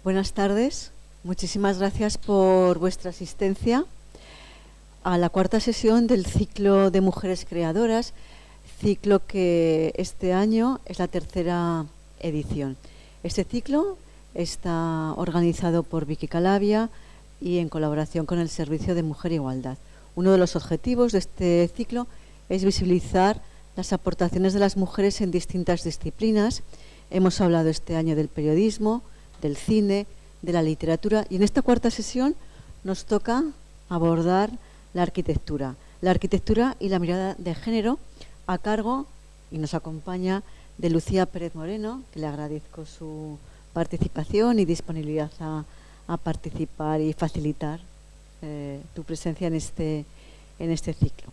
Buenas tardes. Muchísimas gracias por vuestra asistencia a la cuarta sesión del ciclo de Mujeres Creadoras, ciclo que este año es la tercera edición. Este ciclo está organizado por Vicky Calavia y en colaboración con el Servicio de Mujer e Igualdad. Uno de los objetivos de este ciclo es visibilizar las aportaciones de las mujeres en distintas disciplinas. Hemos hablado este año del periodismo, del cine, de la literatura, y en esta cuarta sesión nos toca abordar la arquitectura y la mirada de género a cargo, y nos acompaña, de Lucía Pérez Moreno, que le agradezco su participación y disponibilidad a participar y facilitar tu presencia en este ciclo.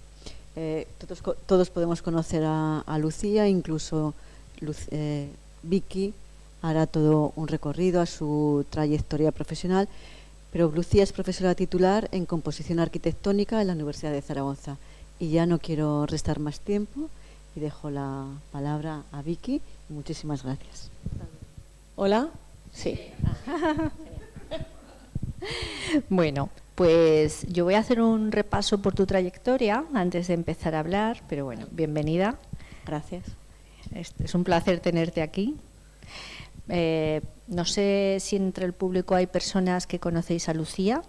Todos podemos conocer a Lucía, incluso Vicky hará todo un recorrido a su trayectoria profesional, pero Lucía es profesora titular en composición arquitectónica en la Universidad de Zaragoza. Y ya no quiero restar más tiempo y dejo la palabra a Vicky. Muchísimas gracias. ¿Hola? Sí. Bueno, pues yo voy a hacer un repaso por tu trayectoria antes de empezar a hablar, pero bueno, bienvenida. Gracias. Es un placer tenerte aquí. No sé si entre el público hay personas que conocéis a Lucía.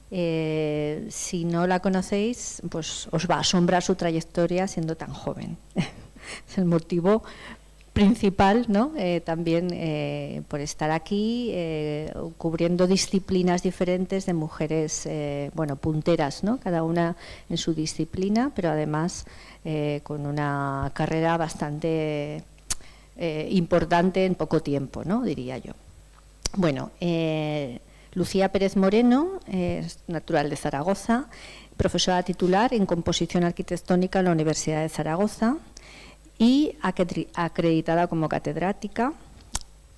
Si no la conocéis, pues os va a asombrar su trayectoria siendo tan joven. Es el motivo principal, ¿no? También por estar aquí cubriendo disciplinas diferentes de mujeres, punteras, ¿no? Cada una en su disciplina, pero además con una carrera bastante importante en poco tiempo, ¿no? Diría yo. Bueno, Lucía Pérez Moreno es natural de Zaragoza, profesora titular en composición arquitectónica en la Universidad de Zaragoza y acreditada como catedrática.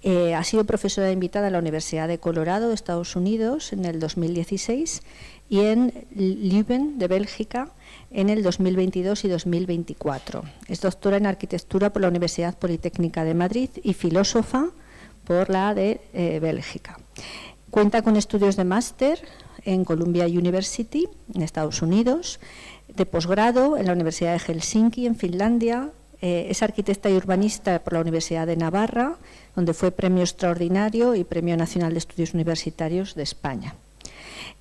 Ha sido profesora invitada en la Universidad de Colorado de Estados Unidos en el 2016 y en Leuven de Bélgica en el 2022 y 2024. Es doctora en arquitectura por la Universidad Politécnica de Madrid y filósofa por la de Bélgica. Cuenta con estudios de máster en Columbia University en Estados Unidos, de posgrado en la Universidad de Helsinki en Finlandia. Es arquitecta y urbanista por la Universidad de Navarra, donde fue Premio Extraordinario y Premio Nacional de Estudios Universitarios de España.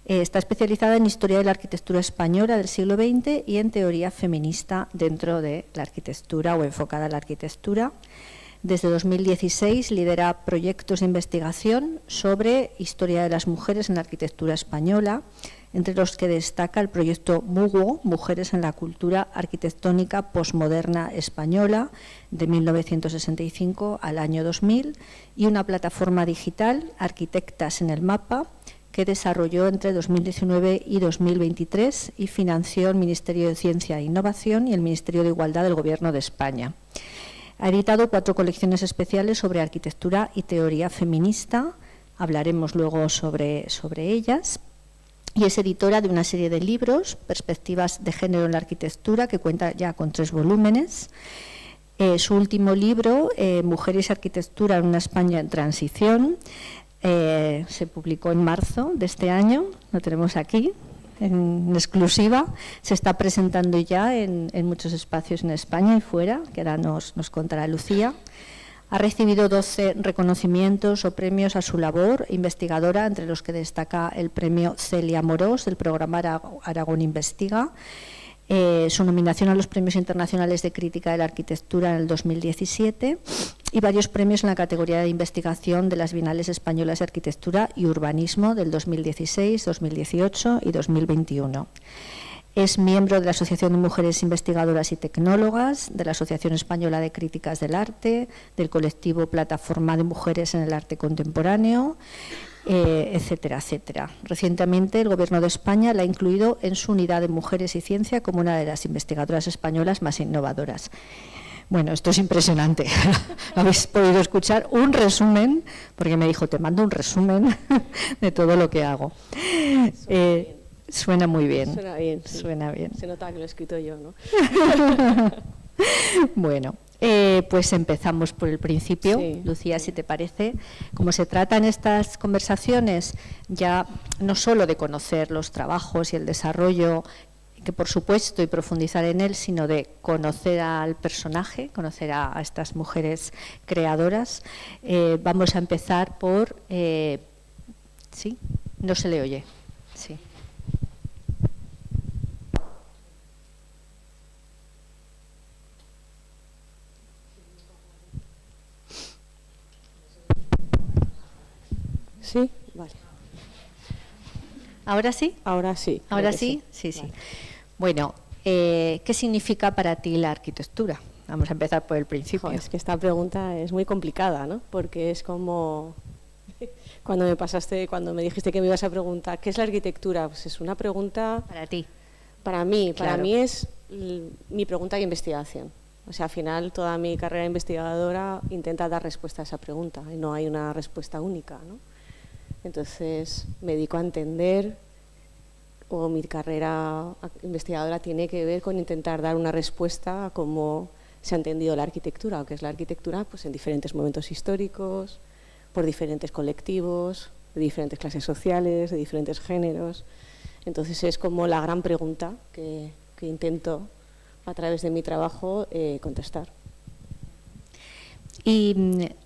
Está especializada en Historia de la Arquitectura Española del siglo XX y en Teoría Feminista dentro de la arquitectura o enfocada a la arquitectura. Desde 2016 lidera proyectos de investigación sobre historia de las mujeres en la arquitectura española, entre los que destaca el proyecto MUGO, Mujeres en la Cultura Arquitectónica Postmoderna Española, de 1965 al año 2000, y una plataforma digital, Arquitectas en el Mapa, que desarrolló entre 2019 y 2023 y financió el Ministerio de Ciencia e Innovación y el Ministerio de Igualdad del Gobierno de España. Ha editado 4 colecciones especiales sobre arquitectura y teoría feminista. Hablaremos luego sobre ellas. Y es editora de una serie de libros, Perspectivas de Género en la Arquitectura, que cuenta ya con 3 volúmenes. Su último libro, Mujeres y Arquitectura en una España en Transición, se publicó en marzo de este año, lo tenemos aquí en exclusiva, se está presentando ya en muchos espacios en España y fuera, que ahora nos contará Lucía. Ha recibido 12 reconocimientos o premios a su labor investigadora, entre los que destaca el premio Celia Morós del programa Aragón Investiga, su nominación a los premios internacionales de crítica de la arquitectura en el 2017 y varios premios en la categoría de investigación de las Bienales Españolas de Arquitectura y Urbanismo del 2016, 2018 y 2021. Es miembro de la Asociación de Mujeres Investigadoras y Tecnólogas, de la Asociación Española de Críticas del Arte, del colectivo Plataforma de Mujeres en el Arte Contemporáneo, etcétera, etcétera. Recientemente el Gobierno de España la ha incluido en su unidad de Mujeres y Ciencia como una de las investigadoras españolas más innovadoras. Bueno, esto es impresionante. Habéis podido escuchar un resumen, porque me dijo, te mando un resumen de todo lo que hago. Suena muy bien. Suena bien. Sí. Suena bien. Se nota que lo he escrito yo, ¿no? Bueno, Pues empezamos por el principio, Sí. Lucía, si te parece. Como se trata en estas conversaciones ya no solo de conocer los trabajos y el desarrollo, que por supuesto, y profundizar en él, sino de conocer al personaje, conocer a estas mujeres creadoras, vamos a empezar por... ¿sí? No se le oye. Sí. ¿Sí? Vale. ¿Ahora sí? Ahora sí. creo ¿Ahora que sí? Sí, sí. Vale. Bueno, ¿qué significa para ti la arquitectura? Vamos a empezar por el principio. Jo, es que esta pregunta es muy complicada, ¿no? Porque es como cuando me dijiste que me ibas a preguntar ¿qué es la arquitectura? Pues es una pregunta Para ti. para mí Claro. es mi pregunta de investigación. O sea, al final toda mi carrera investigadora intenta dar respuesta a esa pregunta y no hay una respuesta única, ¿no? Entonces me dedico a entender, o mi carrera investigadora tiene que ver con intentar dar una respuesta a cómo se ha entendido la arquitectura, o qué es la arquitectura, pues en diferentes momentos históricos, por diferentes colectivos, de diferentes clases sociales, de diferentes géneros. Entonces es como la gran pregunta que intento a través de mi trabajo contestar. Y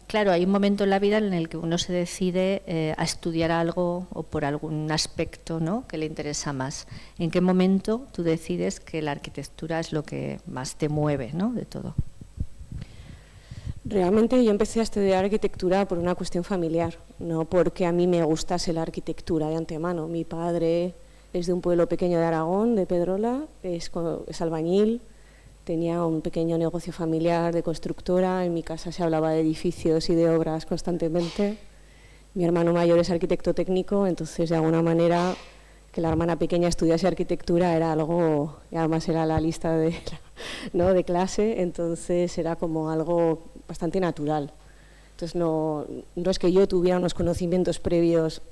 claro, hay un momento en la vida en el que uno se decide a estudiar algo o por algún aspecto, ¿no?, que le interesa más. ¿En qué momento tú decides que la arquitectura es lo que más te mueve, ¿no?, de todo? Realmente yo empecé a estudiar arquitectura por una cuestión familiar, no porque a mí me gustase la arquitectura de antemano. Mi padre es de un pueblo pequeño de Aragón, de Pedrola, es albañil, tenía un pequeño negocio familiar de constructora, en mi casa se hablaba de edificios y de obras constantemente. Mi hermano mayor es arquitecto técnico, entonces de alguna manera que la hermana pequeña estudiase arquitectura era algo, y además era la lista de, ¿no?, de clase, entonces era como algo bastante natural. Entonces no es que yo tuviera unos conocimientos previos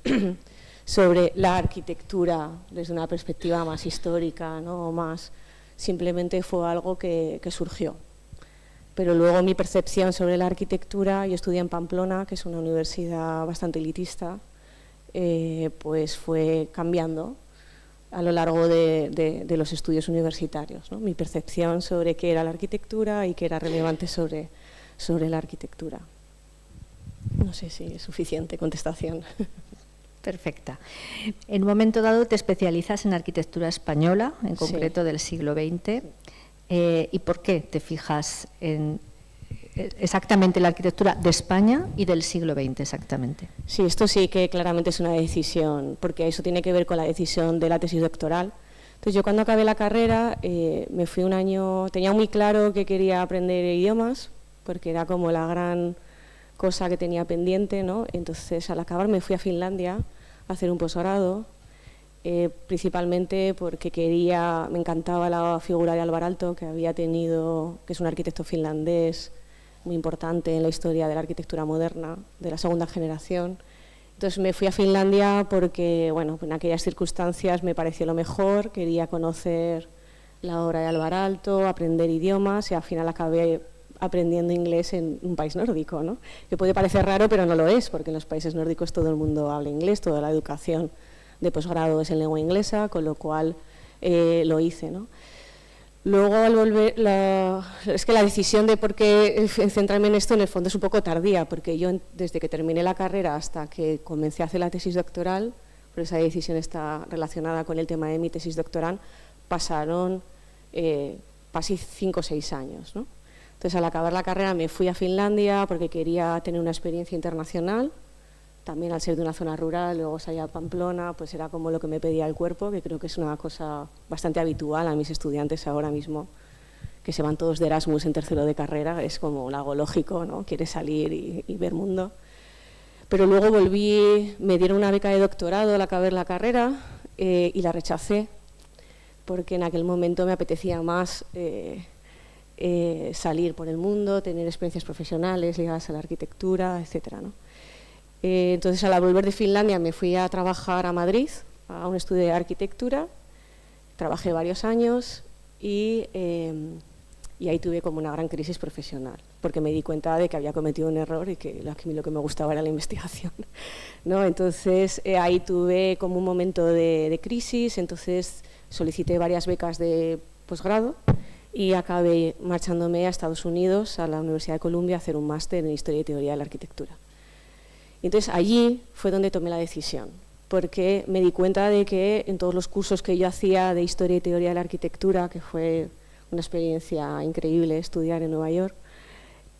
sobre la arquitectura desde una perspectiva más histórica, ¿no?, o más... Simplemente fue algo que surgió. Pero luego mi percepción sobre la arquitectura, yo estudié en Pamplona, que es una universidad bastante elitista, pues fue cambiando a lo largo de los estudios universitarios, ¿no? Mi percepción sobre qué era la arquitectura y qué era relevante sobre la arquitectura. No sé si es suficiente contestación. Perfecta. En un momento dado te especializas en arquitectura española, en concreto Sí. del siglo XX. ¿Y por qué te fijas en exactamente la arquitectura de España y del siglo XX exactamente? Sí, esto sí que claramente es una decisión, porque eso tiene que ver con la decisión de la tesis doctoral. Entonces yo cuando acabé la carrera me fui un año, tenía muy claro que quería aprender idiomas, porque era como la gran cosa que tenía pendiente, ¿no? Entonces al acabar me fui a Finlandia a hacer un posgrado, principalmente porque me encantaba la figura de Alvar Aalto, que es un arquitecto finlandés muy importante en la historia de la arquitectura moderna, de la segunda generación. Entonces me fui a Finlandia porque, bueno, en aquellas circunstancias me pareció lo mejor, quería conocer la obra de Alvar Aalto, aprender idiomas y al final acabé aprendiendo inglés en un país nórdico, ¿no? Que puede parecer raro, pero no lo es, porque en los países nórdicos todo el mundo habla inglés, toda la educación de posgrado es en lengua inglesa, con lo cual lo hice, ¿no? Luego, al volver, es que la decisión de por qué centrarme en esto en el fondo es un poco tardía, porque yo desde que terminé la carrera hasta que comencé a hacer la tesis doctoral, por esa decisión está relacionada con el tema de mi tesis doctoral, pasaron casi 5 o 6 años, ¿no? Entonces, al acabar la carrera me fui a Finlandia porque quería tener una experiencia internacional, también al ser de una zona rural, luego salí a Pamplona, pues era como lo que me pedía el cuerpo, que creo que es una cosa bastante habitual a mis estudiantes ahora mismo, que se van todos de Erasmus en tercero de carrera, es como algo lógico, ¿no? Quieres salir y ver mundo. Pero luego volví, me dieron una beca de doctorado al acabar la carrera y la rechacé, porque en aquel momento me apetecía más salir por el mundo, tener experiencias profesionales ligadas a la arquitectura, etcétera, ¿no? Entonces, al volver de Finlandia me fui a trabajar a Madrid, a un estudio de arquitectura, trabajé varios años y Y ahí tuve como una gran crisis profesional, porque me di cuenta de que había cometido un error y que a mí lo que me gustaba era la investigación, ¿no? Entonces ahí tuve como un momento de crisis, entonces solicité varias becas de posgrado y acabé marchándome a Estados Unidos, a la Universidad de Columbia, a hacer un máster en Historia y Teoría de la Arquitectura. Entonces allí fue donde tomé la decisión, porque me di cuenta de que en todos los cursos que yo hacía de Historia y Teoría de la Arquitectura, que fue una experiencia increíble estudiar en Nueva York,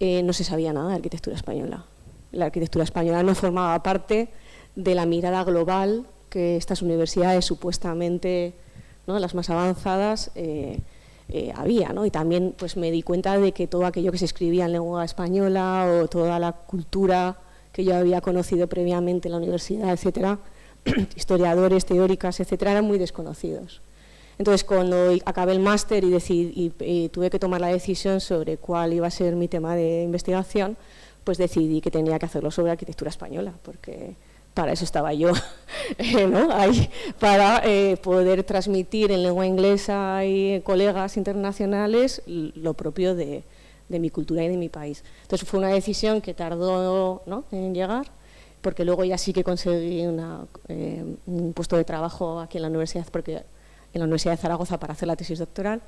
no se sabía nada de arquitectura española. La arquitectura española no formaba parte de la mirada global que estas universidades supuestamente, ¿no?, las más avanzadas, había, ¿no? Y también pues me di cuenta de que todo aquello que se escribía en lengua española o toda la cultura que yo había conocido previamente en la universidad, etcétera, historiadores, teóricas, etcétera, eran muy desconocidos. Entonces, cuando acabé el máster y tuve que tomar la decisión sobre cuál iba a ser mi tema de investigación, pues decidí que tenía que hacerlo sobre arquitectura española, porque para eso estaba yo, ¿no?, ahí, para poder transmitir en lengua inglesa y colegas internacionales lo propio de mi cultura y de mi país. Entonces, fue una decisión que tardó, ¿no?, en llegar, porque luego ya sí que conseguí un puesto de trabajo aquí en la universidad, en la Universidad de Zaragoza, para hacer la tesis doctoral,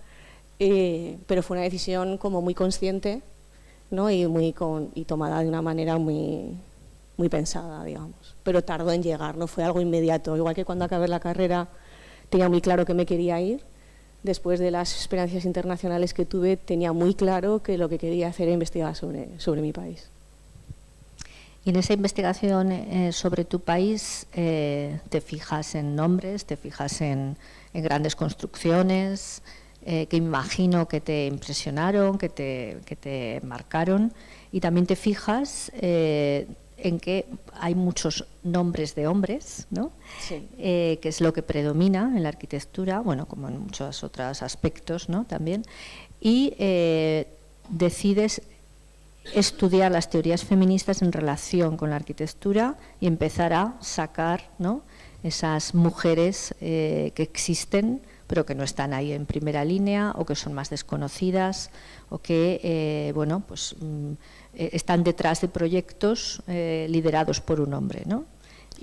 pero fue una decisión como muy consciente, ¿no?, y tomada de una manera muy pensada, digamos, pero tardó en llegar, no fue algo inmediato. Igual que cuando acabé la carrera tenía muy claro que me quería ir, después de las experiencias internacionales que tuve tenía muy claro que lo que quería hacer era investigar sobre mi país. Y en esa investigación sobre tu país te fijas en nombres, te fijas en grandes construcciones que imagino que te impresionaron, que te marcaron, y también te fijas en que hay muchos nombres de hombres, ¿no? Sí. Que es lo que predomina en la arquitectura, bueno, como en muchos otros aspectos, ¿no?, también, y decides estudiar las teorías feministas en relación con la arquitectura y empezar a sacar, ¿no?, esas mujeres que existen pero que no están ahí en primera línea o que son más desconocidas o que bueno, pues, están detrás de proyectos liderados por un hombre, ¿no?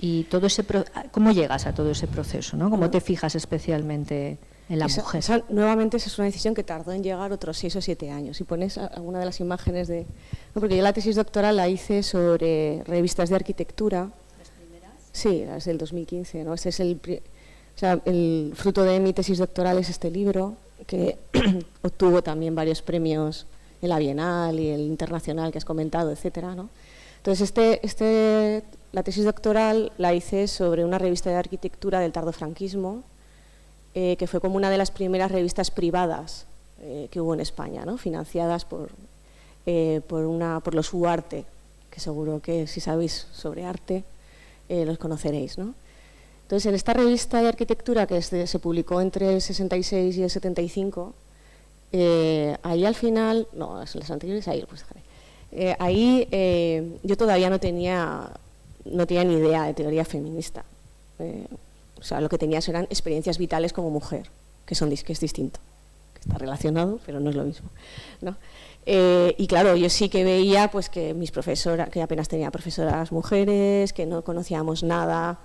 Y todo ese ¿cómo llegas a todo ese proceso, ¿no? ¿Cómo te fijas especialmente en la mujer? Nuevamente esa es una decisión que tardó en llegar otros 6 o 7 años. Si pones alguna de las imágenes de... No, porque yo la tesis doctoral la hice sobre revistas de arquitectura. ¿Las primeras? Sí, las del 2015, ¿no? Ese es el fruto de mi tesis doctoral es este libro, que obtuvo también varios premios en la Bienal y el Internacional que has comentado, etcétera, ¿no? Entonces, la tesis doctoral la hice sobre una revista de arquitectura del tardofranquismo, que fue como una de las primeras revistas privadas que hubo en España, ¿no?, financiadas por los UARTE, que seguro que si sabéis sobre arte los conoceréis, ¿no? Entonces, en esta revista de arquitectura que se publicó entre el 66 y el 75, ahí al final, no, las anteriores, ahí pues dejaré. Ahí yo todavía no tenía ni idea de teoría feminista. O sea, lo que tenía eran experiencias vitales como mujer, que es distinto, que está relacionado, pero no es lo mismo, ¿no? Y claro, yo sí que veía pues que mis profesoras, que apenas tenía profesoras mujeres, que no conocíamos nada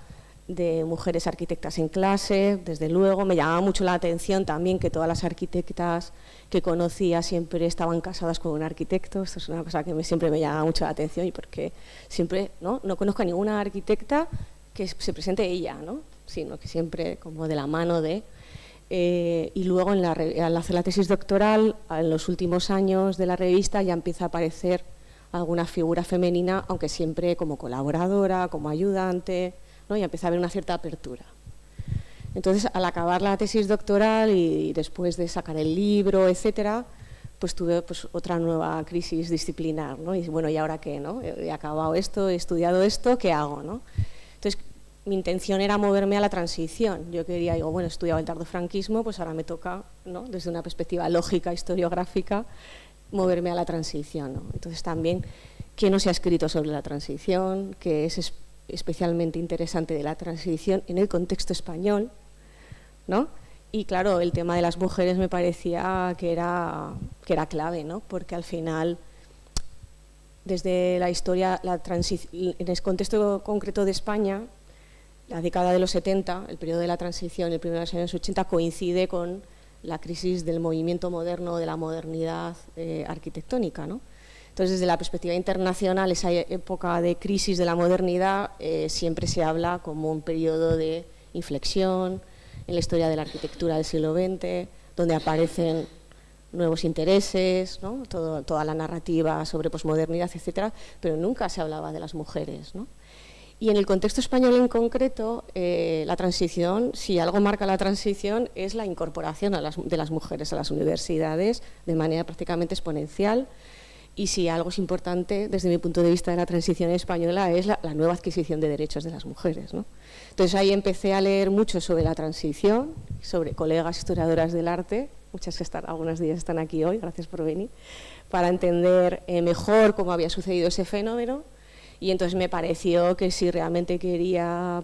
de mujeres arquitectas en clase. Desde luego me llamaba mucho la atención también que todas las arquitectas que conocía siempre estaban casadas con un arquitecto. Esto es una cosa que siempre me llama mucho la atención, y porque siempre no conozco a ninguna arquitecta que se presente ella, ¿no?, sino que siempre como de la mano de... y luego al hacer la tesis doctoral, en los últimos años de la revista ya empieza a aparecer alguna figura femenina, aunque siempre como colaboradora, como ayudante, ¿no?, y empieza a haber una cierta apertura. Entonces, al acabar la tesis doctoral y después de sacar el libro, etcétera, pues tuve pues otra nueva crisis disciplinar, ¿no? Y bueno, ¿y ahora qué, no? He acabado esto, he estudiado esto, ¿qué hago, no? Entonces, mi intención era moverme a la transición. Yo digo, bueno, he estudiado el tardofranquismo, pues ahora me toca, ¿no?, desde una perspectiva lógica, historiográfica, moverme a la transición, ¿no? Entonces, también, ¿qué no se ha escrito sobre la transición? ¿Qué es especialmente interesante de la transición en el contexto español, ¿no? Y claro, el tema de las mujeres me parecía que era clave, ¿no? Porque al final, desde la historia, en el contexto concreto de España, la década de los 70, el periodo de la transición, el primero de los años 80, coincide con la crisis del movimiento moderno, de la modernidad arquitectónica, ¿no? Entonces, desde la perspectiva internacional, esa época de crisis de la modernidad siempre se habla como un periodo de inflexión en la historia de la arquitectura del siglo XX, donde aparecen nuevos intereses, ¿no? Toda la narrativa sobre posmodernidad, etcétera, pero nunca se hablaba de las mujeres, ¿no? Y en el contexto español en concreto, la transición, si algo marca la transición, es la incorporación de las mujeres a las universidades de manera prácticamente exponencial. Y si algo es importante, desde mi punto de vista de la transición española, es la nueva adquisición de derechos de las mujeres, ¿no? Entonces ahí empecé a leer mucho sobre la transición, sobre colegas historiadoras del arte, algunas de ellas están aquí hoy, gracias por venir, para entender mejor cómo había sucedido ese fenómeno. Y entonces me pareció que si realmente quería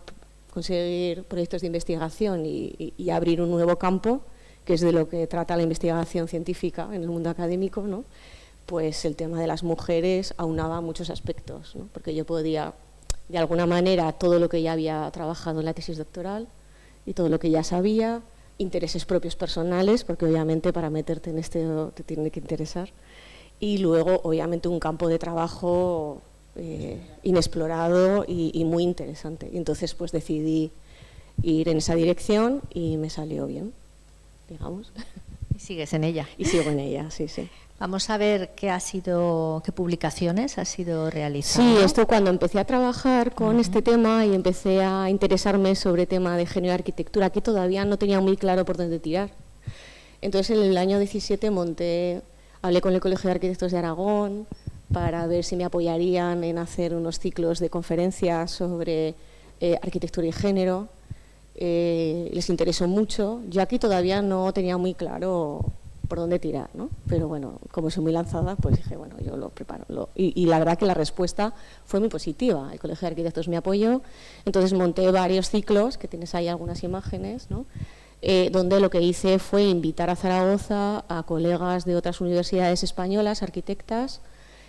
conseguir proyectos de investigación y abrir un nuevo campo, que es de lo que trata la investigación científica en el mundo académico, ¿no? Pues el tema de las mujeres aunaba muchos aspectos, ¿no? Porque yo podía, de alguna manera, todo lo que ya había trabajado en la tesis doctoral y todo lo que ya sabía, intereses propios personales, porque obviamente para meterte en esto te tiene que interesar, y luego obviamente un campo de trabajo inexplorado y muy interesante. Y entonces pues decidí ir en esa dirección y me salió bien, digamos. Y sigues en ella. Y sigo en ella, sí, sí. Vamos a ver qué publicaciones has ido realizando. Sí, esto cuando empecé a trabajar con este tema y empecé a interesarme sobre tema de género y arquitectura, que todavía no tenía muy claro por dónde tirar. Entonces en el año 17 hablé con el Colegio de Arquitectos de Aragón para ver si me apoyarían en hacer unos ciclos de conferencias sobre arquitectura y género. Les interesó mucho. Yo aquí todavía no tenía muy claro por dónde tirar, ¿no? Pero bueno, como soy muy lanzada, pues dije, bueno, yo lo preparo. Y la verdad que la respuesta fue muy positiva. El Colegio de Arquitectos me apoyó, entonces monté varios ciclos, que tienes ahí algunas imágenes, ¿no? Donde lo que hice fue invitar a Zaragoza a colegas de otras universidades españolas, arquitectas,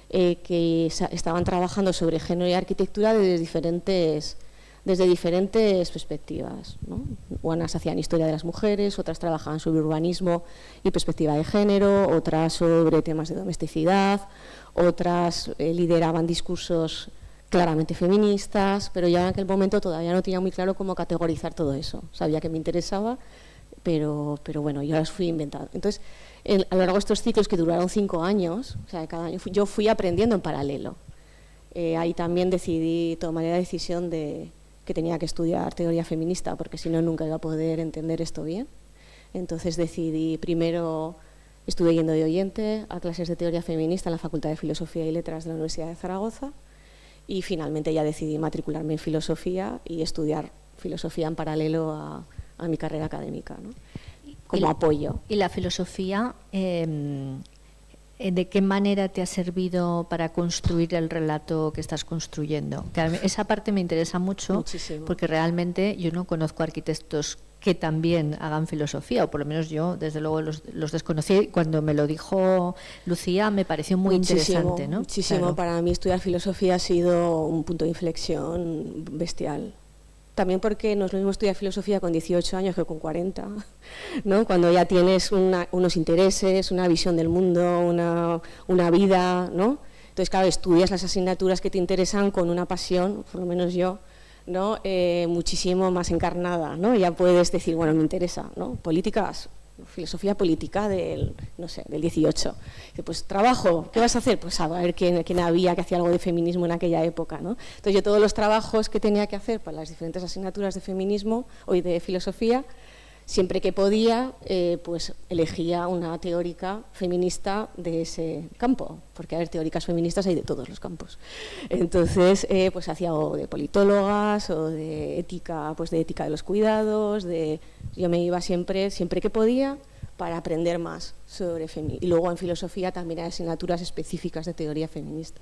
que estaban trabajando sobre género y arquitectura desde diferentes perspectivas, ¿no? Unas hacían historia de las mujeres, otras trabajaban sobre urbanismo y perspectiva de género, otras sobre temas de domesticidad, otras lideraban discursos claramente feministas, pero ya en aquel momento todavía no tenía muy claro cómo categorizar todo eso. Sabía que me interesaba, pero bueno, yo las fui inventando. Entonces, a lo largo de estos ciclos que duraron 5 años, o sea, cada año yo fui aprendiendo en paralelo. Ahí también tomé la decisión de que tenía que estudiar teoría feminista, porque si no nunca iba a poder entender esto bien. Entonces primero estuve yendo de oyente a clases de teoría feminista en la Facultad de Filosofía y Letras de la Universidad de Zaragoza, y finalmente ya decidí matricularme en filosofía y estudiar filosofía en paralelo a mi carrera académica, ¿no? Como apoyo. ¿Y la filosofía de qué manera te ha servido para construir el relato que estás construyendo? Que esa parte me interesa mucho. Muchísimo. Porque realmente yo no conozco arquitectos que también hagan filosofía, o por lo menos yo desde luego los desconocí. Cuando me lo dijo Lucía me pareció muy interesante, ¿no? Muchísimo. Claro. Para mí estudiar filosofía ha sido un punto de inflexión bestial. También porque no es lo mismo estudiar filosofía con 18 años que con 40, ¿no? Cuando ya tienes unos intereses, una visión del mundo, una vida, ¿no? Entonces, claro, estudias las asignaturas que te interesan con una pasión, por lo menos yo, ¿no? Muchísimo más encarnada, ¿no? Ya puedes decir, bueno, me interesa, ¿no? Políticas, filosofía política del 18. Pues trabajo, ¿qué vas a hacer? Pues a ver quién había que hacía algo de feminismo en aquella época, ¿no? Entonces yo todos los trabajos que tenía que hacer para las diferentes asignaturas de feminismo o de filosofía, siempre que podía, pues elegía una teórica feminista de ese campo, porque a ver, teóricas feministas hay de todos los campos. Entonces, pues hacía o de politólogas o de ética, pues de ética de los cuidados, yo me iba siempre que podía para aprender más sobre feminismo. Y luego en filosofía también hay asignaturas específicas de teoría feminista.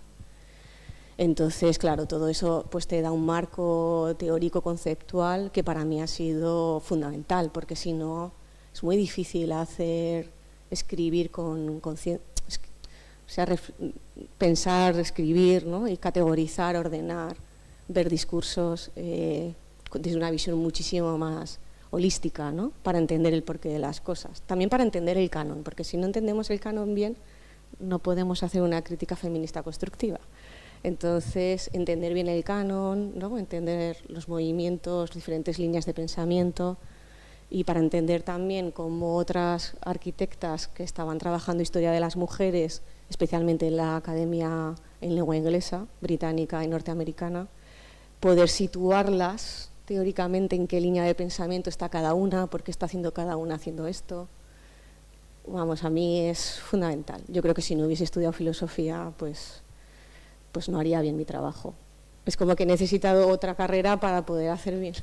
Entonces, claro, todo eso pues te da un marco teórico conceptual que para mí ha sido fundamental, porque si no, es muy difícil escribir con conciencia, o sea, pensar, escribir, ¿no? Y categorizar, ordenar, ver discursos desde una visión muchísimo más holística, ¿no? Para entender el porqué de las cosas. También para entender el canon, porque si no entendemos el canon bien, no podemos hacer una crítica feminista constructiva. Entonces, entender bien el canon, ¿no? Entender los movimientos, diferentes líneas de pensamiento, y para entender también cómo otras arquitectas que estaban trabajando historia de las mujeres, especialmente en la academia en lengua inglesa, británica y norteamericana, poder situarlas teóricamente en qué línea de pensamiento está cada una, por qué está haciendo cada una haciendo esto. Vamos, a mí es fundamental. Yo creo que si no hubiese estudiado filosofía, pues no haría bien mi trabajo. Es como que he necesitado otra carrera para poder hacer bien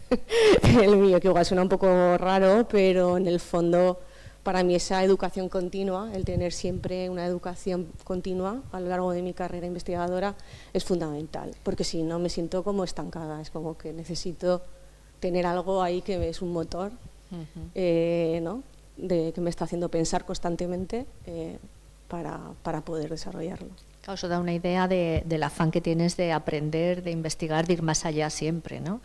el mío, que igual suena un poco raro, pero en el fondo para mí esa educación continua, el tener siempre una educación continua a lo largo de mi carrera investigadora es fundamental, porque si no me siento como estancada, es como que necesito tener algo ahí que es un motor, ¿no? Que me está haciendo pensar constantemente para poder desarrollarlo. Claro, eso da una idea del afán que tienes de aprender, de investigar, de ir más allá siempre, ¿no?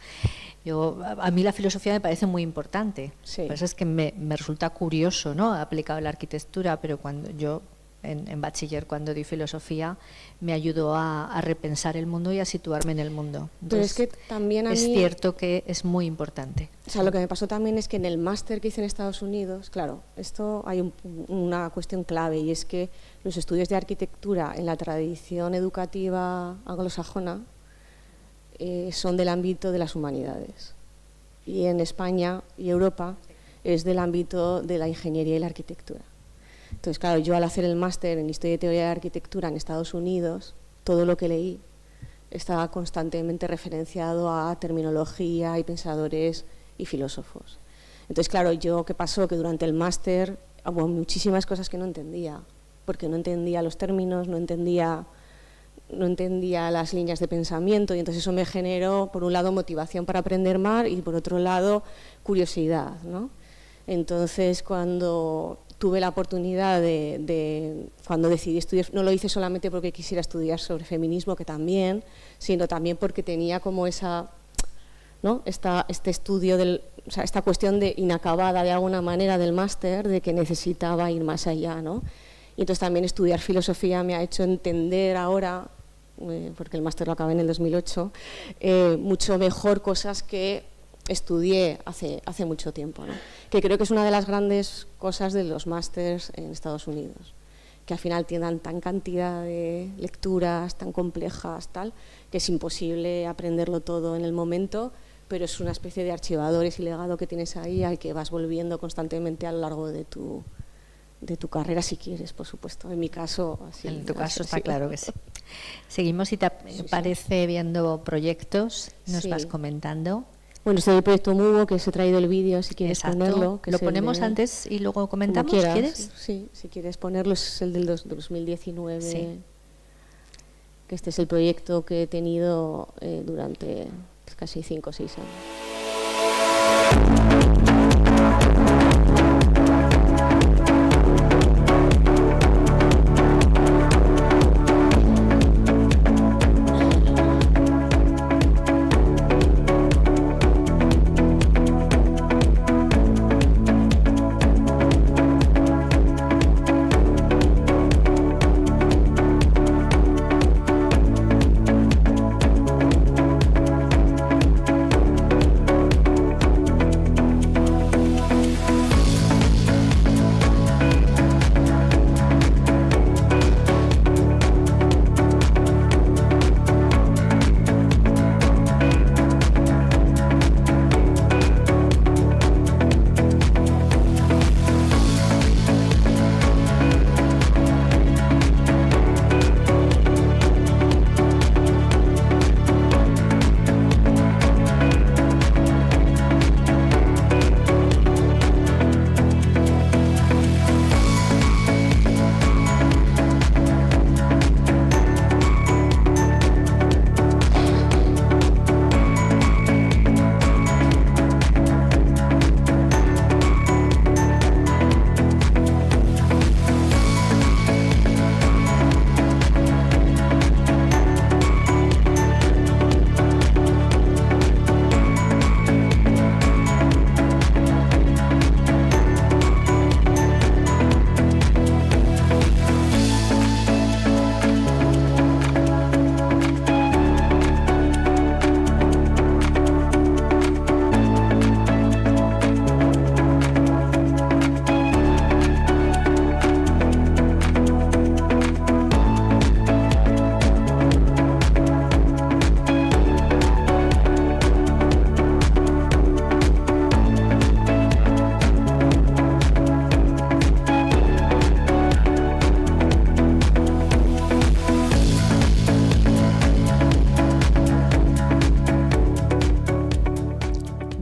A mí la filosofía me parece muy importante. Sí. Lo que pasa es que me resulta curioso, ¿no? Aplicado a la arquitectura, pero cuando yo en bachiller, cuando di filosofía, me ayudó a repensar el mundo y a situarme en el mundo. Entonces, pero es que también a mí, es cierto que es muy importante. O sea, lo que me pasó también es que en el máster que hice en Estados Unidos, claro, esto hay una cuestión clave, y es que los estudios de arquitectura en la tradición educativa anglosajona son del ámbito de las humanidades, y en España y Europa es del ámbito de la ingeniería y la arquitectura. Entonces, claro, yo al hacer el máster en Historia y Teoría de la Arquitectura en Estados Unidos, todo lo que leí estaba constantemente referenciado a terminología y pensadores y filósofos. Entonces, claro, ¿qué pasó? Que durante el máster hubo muchísimas cosas que no entendía, porque no entendía los términos, no entendía las líneas de pensamiento, y entonces eso me generó, por un lado, motivación para aprender más y, por otro lado, curiosidad, ¿no? Entonces, cuando tuve la oportunidad cuando decidí estudiar, no lo hice solamente porque quisiera estudiar sobre feminismo, que también, sino también porque tenía como esa, ¿no? este estudio, o sea, esta cuestión inacabada de alguna manera del máster, de que necesitaba ir más allá, ¿no? Y entonces también estudiar filosofía me ha hecho entender ahora, porque el máster lo acabé en el 2008, mucho mejor cosas que estudié hace mucho tiempo, ¿no? Que creo que es una de las grandes cosas de los másters en Estados Unidos, que al final tienen tan cantidad de lecturas tan complejas, tal, que es imposible aprenderlo todo en el momento, pero es una especie de archivadores y legado que tienes ahí, al que vas volviendo constantemente a lo largo de tu carrera, si quieres, por supuesto. En mi caso, así. En tu caso está claro que sí. Seguimos, si te parece, viendo proyectos, nos vas comentando. Bueno, este es el proyecto MUBO, que os he traído el vídeo, si quieres ponerlo. ¿Lo ponemos antes y luego comentamos? ¿Quieres? Sí, si quieres ponerlo, es el del 2019. Sí. Que este es el proyecto que he tenido durante casi 5 o 6 años.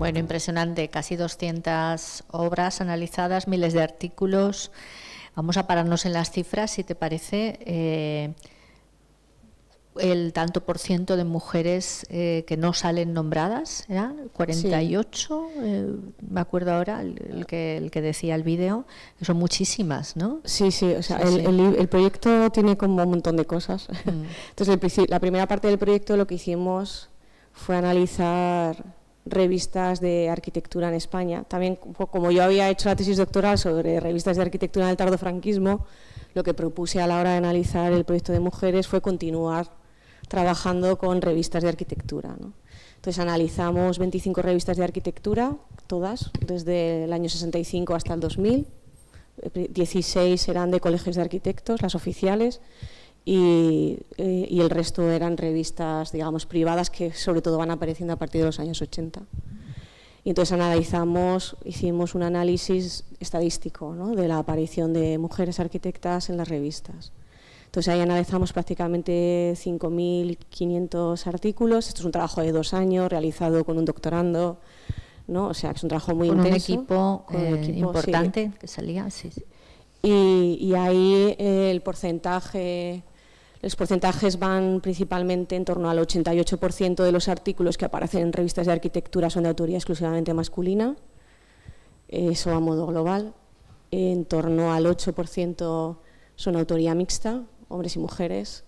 Bueno, impresionante, casi 200 obras analizadas, miles de artículos. Vamos a pararnos en las cifras, si te parece. El tanto por ciento de mujeres que no salen nombradas, ¿era? 48, sí. Me acuerdo ahora, el que decía el vídeo, que son muchísimas, ¿no? Sí, o sea, el proyecto tiene como un montón de cosas. Entonces, la primera parte del proyecto lo que hicimos fue analizar revistas de arquitectura en España. También, como yo había hecho la tesis doctoral sobre revistas de arquitectura en el tardofranquismo, lo que propuse a la hora de analizar el proyecto de mujeres fue continuar trabajando con revistas de arquitectura, ¿no? Entonces analizamos 25 revistas de arquitectura, todas, desde el año 65 hasta el 2000, 16 eran de colegios de arquitectos, las oficiales, y el resto eran revistas, digamos, privadas, que sobre todo van apareciendo a partir de los años 80. Y entonces hicimos un análisis estadístico, ¿no?, de la aparición de mujeres arquitectas en las revistas. Entonces ahí analizamos prácticamente 5.500 artículos. Esto es un trabajo de 2 años realizado con un doctorando, ¿no? O sea, que es un trabajo muy intenso. Con un equipo importante, sí, que salía, sí. Y ahí los porcentajes van principalmente en torno al 88% de los artículos que aparecen en revistas de arquitectura son de autoría exclusivamente masculina, eso a modo global. En torno al 8% son autoría mixta, hombres y mujeres,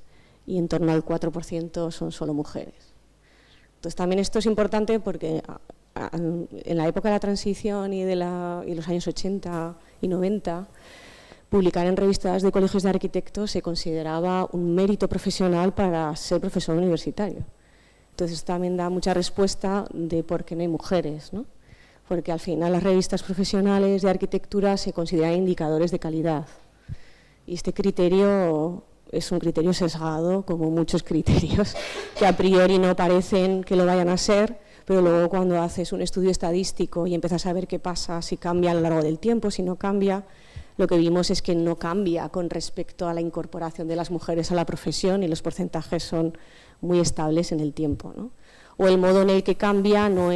y en torno al 4% son solo mujeres. Entonces también esto es importante porque en la época de la transición y los años 80 y 90, publicar en revistas de colegios de arquitectos se consideraba un mérito profesional para ser profesor universitario. Entonces también da mucha respuesta de por qué no hay mujeres, ¿no? Porque al final las revistas profesionales de arquitectura se consideran indicadores de calidad. Y este criterio es un criterio sesgado, como muchos criterios que a priori no parecen que lo vayan a ser, pero luego cuando haces un estudio estadístico y empiezas a ver qué pasa, si cambia a lo largo del tiempo, si no cambia, lo que vimos es que no cambia con respecto a la incorporación de las mujeres a la profesión y los porcentajes son muy estables en el tiempo, ¿no? O el modo en el que cambia no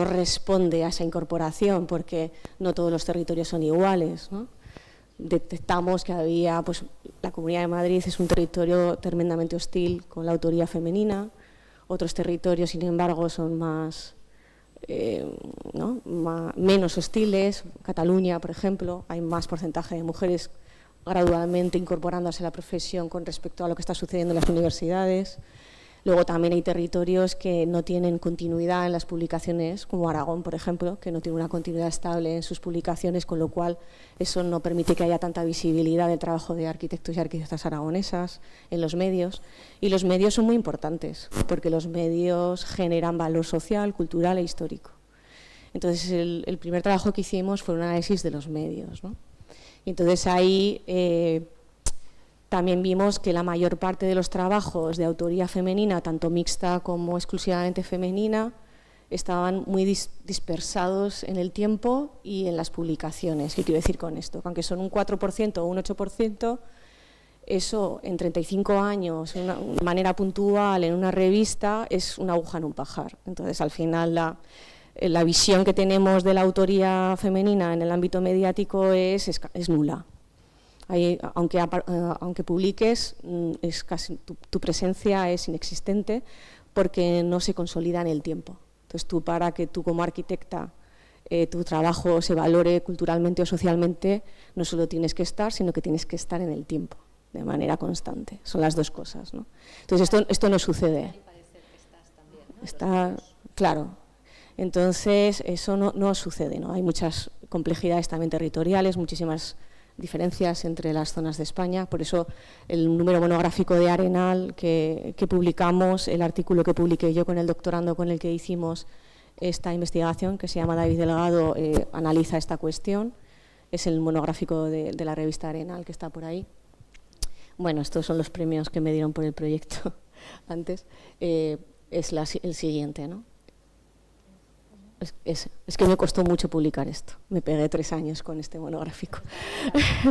responde a esa incorporación, porque no todos los territorios son iguales, ¿no? Detectamos que la Comunidad de Madrid es un territorio tremendamente hostil con la autoría femenina, otros territorios, sin embargo, son menos hostiles. Cataluña, por ejemplo, hay más porcentaje de mujeres gradualmente incorporándose a la profesión con respecto a lo que está sucediendo en las universidades. Luego también hay territorios que no tienen continuidad en las publicaciones, como Aragón, por ejemplo, que no tiene una continuidad estable en sus publicaciones, con lo cual eso no permite que haya tanta visibilidad del trabajo de arquitectos y arquitectas aragonesas en los medios. Y los medios son muy importantes, porque los medios generan valor social, cultural e histórico. Entonces, el primer trabajo que hicimos fue un análisis de los medios, ¿no? Y entonces ahí también vimos que la mayor parte de los trabajos de autoría femenina, tanto mixta como exclusivamente femenina, estaban muy dispersados en el tiempo y en las publicaciones. ¿Qué quiero decir con esto? Que aunque son un 4% o un 8%, eso en 35 años, de una manera puntual, en una revista, es una aguja en un pajar. Entonces, al final, la visión que tenemos de la autoría femenina en el ámbito mediático es nula. Aunque publiques, tu presencia es inexistente porque no se consolida en el tiempo. Entonces para que tú como arquitecta tu trabajo se valore culturalmente o socialmente, no solo tienes que estar, sino que tienes que estar en el tiempo, de manera constante. Son las dos cosas, ¿no? Entonces esto no sucede. Claro. Entonces eso no sucede, ¿no? Hay muchas complejidades también territoriales, muchísimas diferencias entre las zonas de España. Por eso el número monográfico de Arenal que publicamos, el artículo que publiqué yo con el doctorando con el que hicimos esta investigación, que se llama David Delgado, analiza esta cuestión. Es el monográfico de la revista Arenal que está por ahí. Bueno, estos son los premios que me dieron por el proyecto antes. Es el siguiente, ¿no? Es que me costó mucho publicar esto. Me pegué 3 años con este monográfico.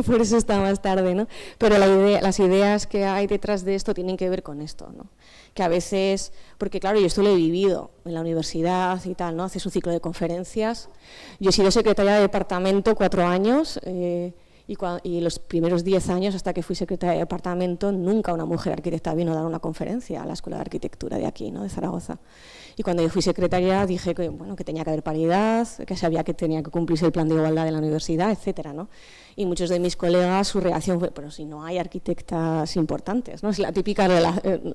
Por eso está más tarde, ¿no? Pero las ideas que hay detrás de esto tienen que ver con esto, ¿no? Que a veces, porque claro, yo esto lo he vivido en la universidad y tal, ¿no? Haces un ciclo de conferencias. Yo he sido secretaria de departamento 4 años y los primeros 10 años, hasta que fui secretaria de departamento, nunca una mujer arquitecta vino a dar una conferencia a la Escuela de Arquitectura de aquí, ¿no? De Zaragoza. Y cuando yo fui secretaria dije que, bueno, que tenía que haber paridad, que sabía que tenía que cumplirse el plan de igualdad de la universidad, etcétera, ¿no? Y muchos de mis colegas, su reacción fue, pero si no hay arquitectas importantes, ¿no? Es la típica,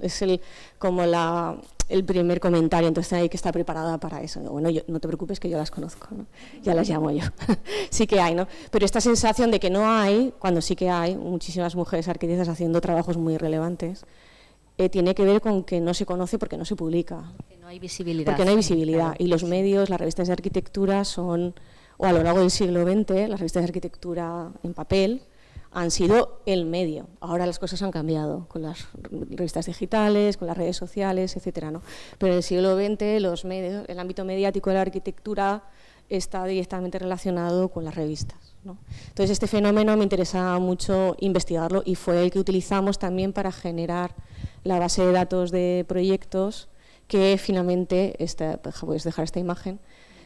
es como el primer comentario, entonces hay que estar preparada para eso. Bueno, no te preocupes que yo las conozco, ¿no? Ya las llamo yo. Sí que hay, ¿no? Pero esta sensación de que no hay, cuando sí que hay muchísimas mujeres arquitectas haciendo trabajos muy relevantes, tiene que ver con que no se conoce porque no se publica. Porque no hay visibilidad. Porque no hay visibilidad. Claro. Y los medios, las revistas de arquitectura son, o a lo largo del siglo XX, las revistas de arquitectura en papel han sido el medio. Ahora las cosas han cambiado con las revistas digitales, con las redes sociales, etcétera, ¿no? Pero en el siglo XX los medios, el ámbito mediático de la arquitectura está directamente relacionado con las revistas, ¿no? Entonces este fenómeno me interesaba mucho investigarlo y fue el que utilizamos también para generar la base de datos de proyectos que finalmente, puedes dejar esta imagen,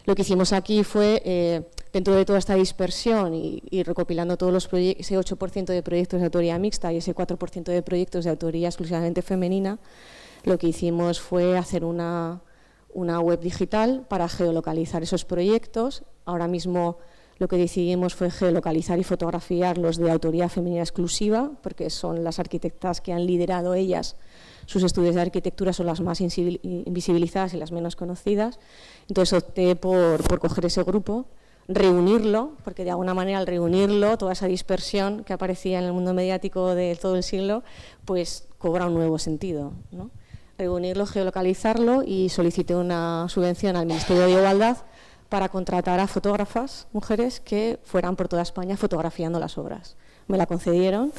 lo que hicimos aquí fue, dentro de toda esta dispersión y recopilando todos los proyectos, ese 8% de proyectos de autoría mixta y ese 4% de proyectos de autoría exclusivamente femenina, lo que hicimos fue hacer una web digital para geolocalizar esos proyectos. Ahora mismo lo que decidimos fue geolocalizar y fotografiar los de autoría femenina exclusiva, porque son las arquitectas que han liderado ellas sus estudios de arquitectura, son las más invisibilizadas y las menos conocidas. Entonces opté por coger ese grupo, reunirlo, porque de alguna manera al reunirlo, toda esa dispersión que aparecía en el mundo mediático de todo el siglo, pues cobra un nuevo sentido, ¿no? Reunirlo, geolocalizarlo y solicité una subvención al Ministerio de Igualdad para contratar a fotógrafas, mujeres, que fueran por toda España fotografiando las obras. Me la concedieron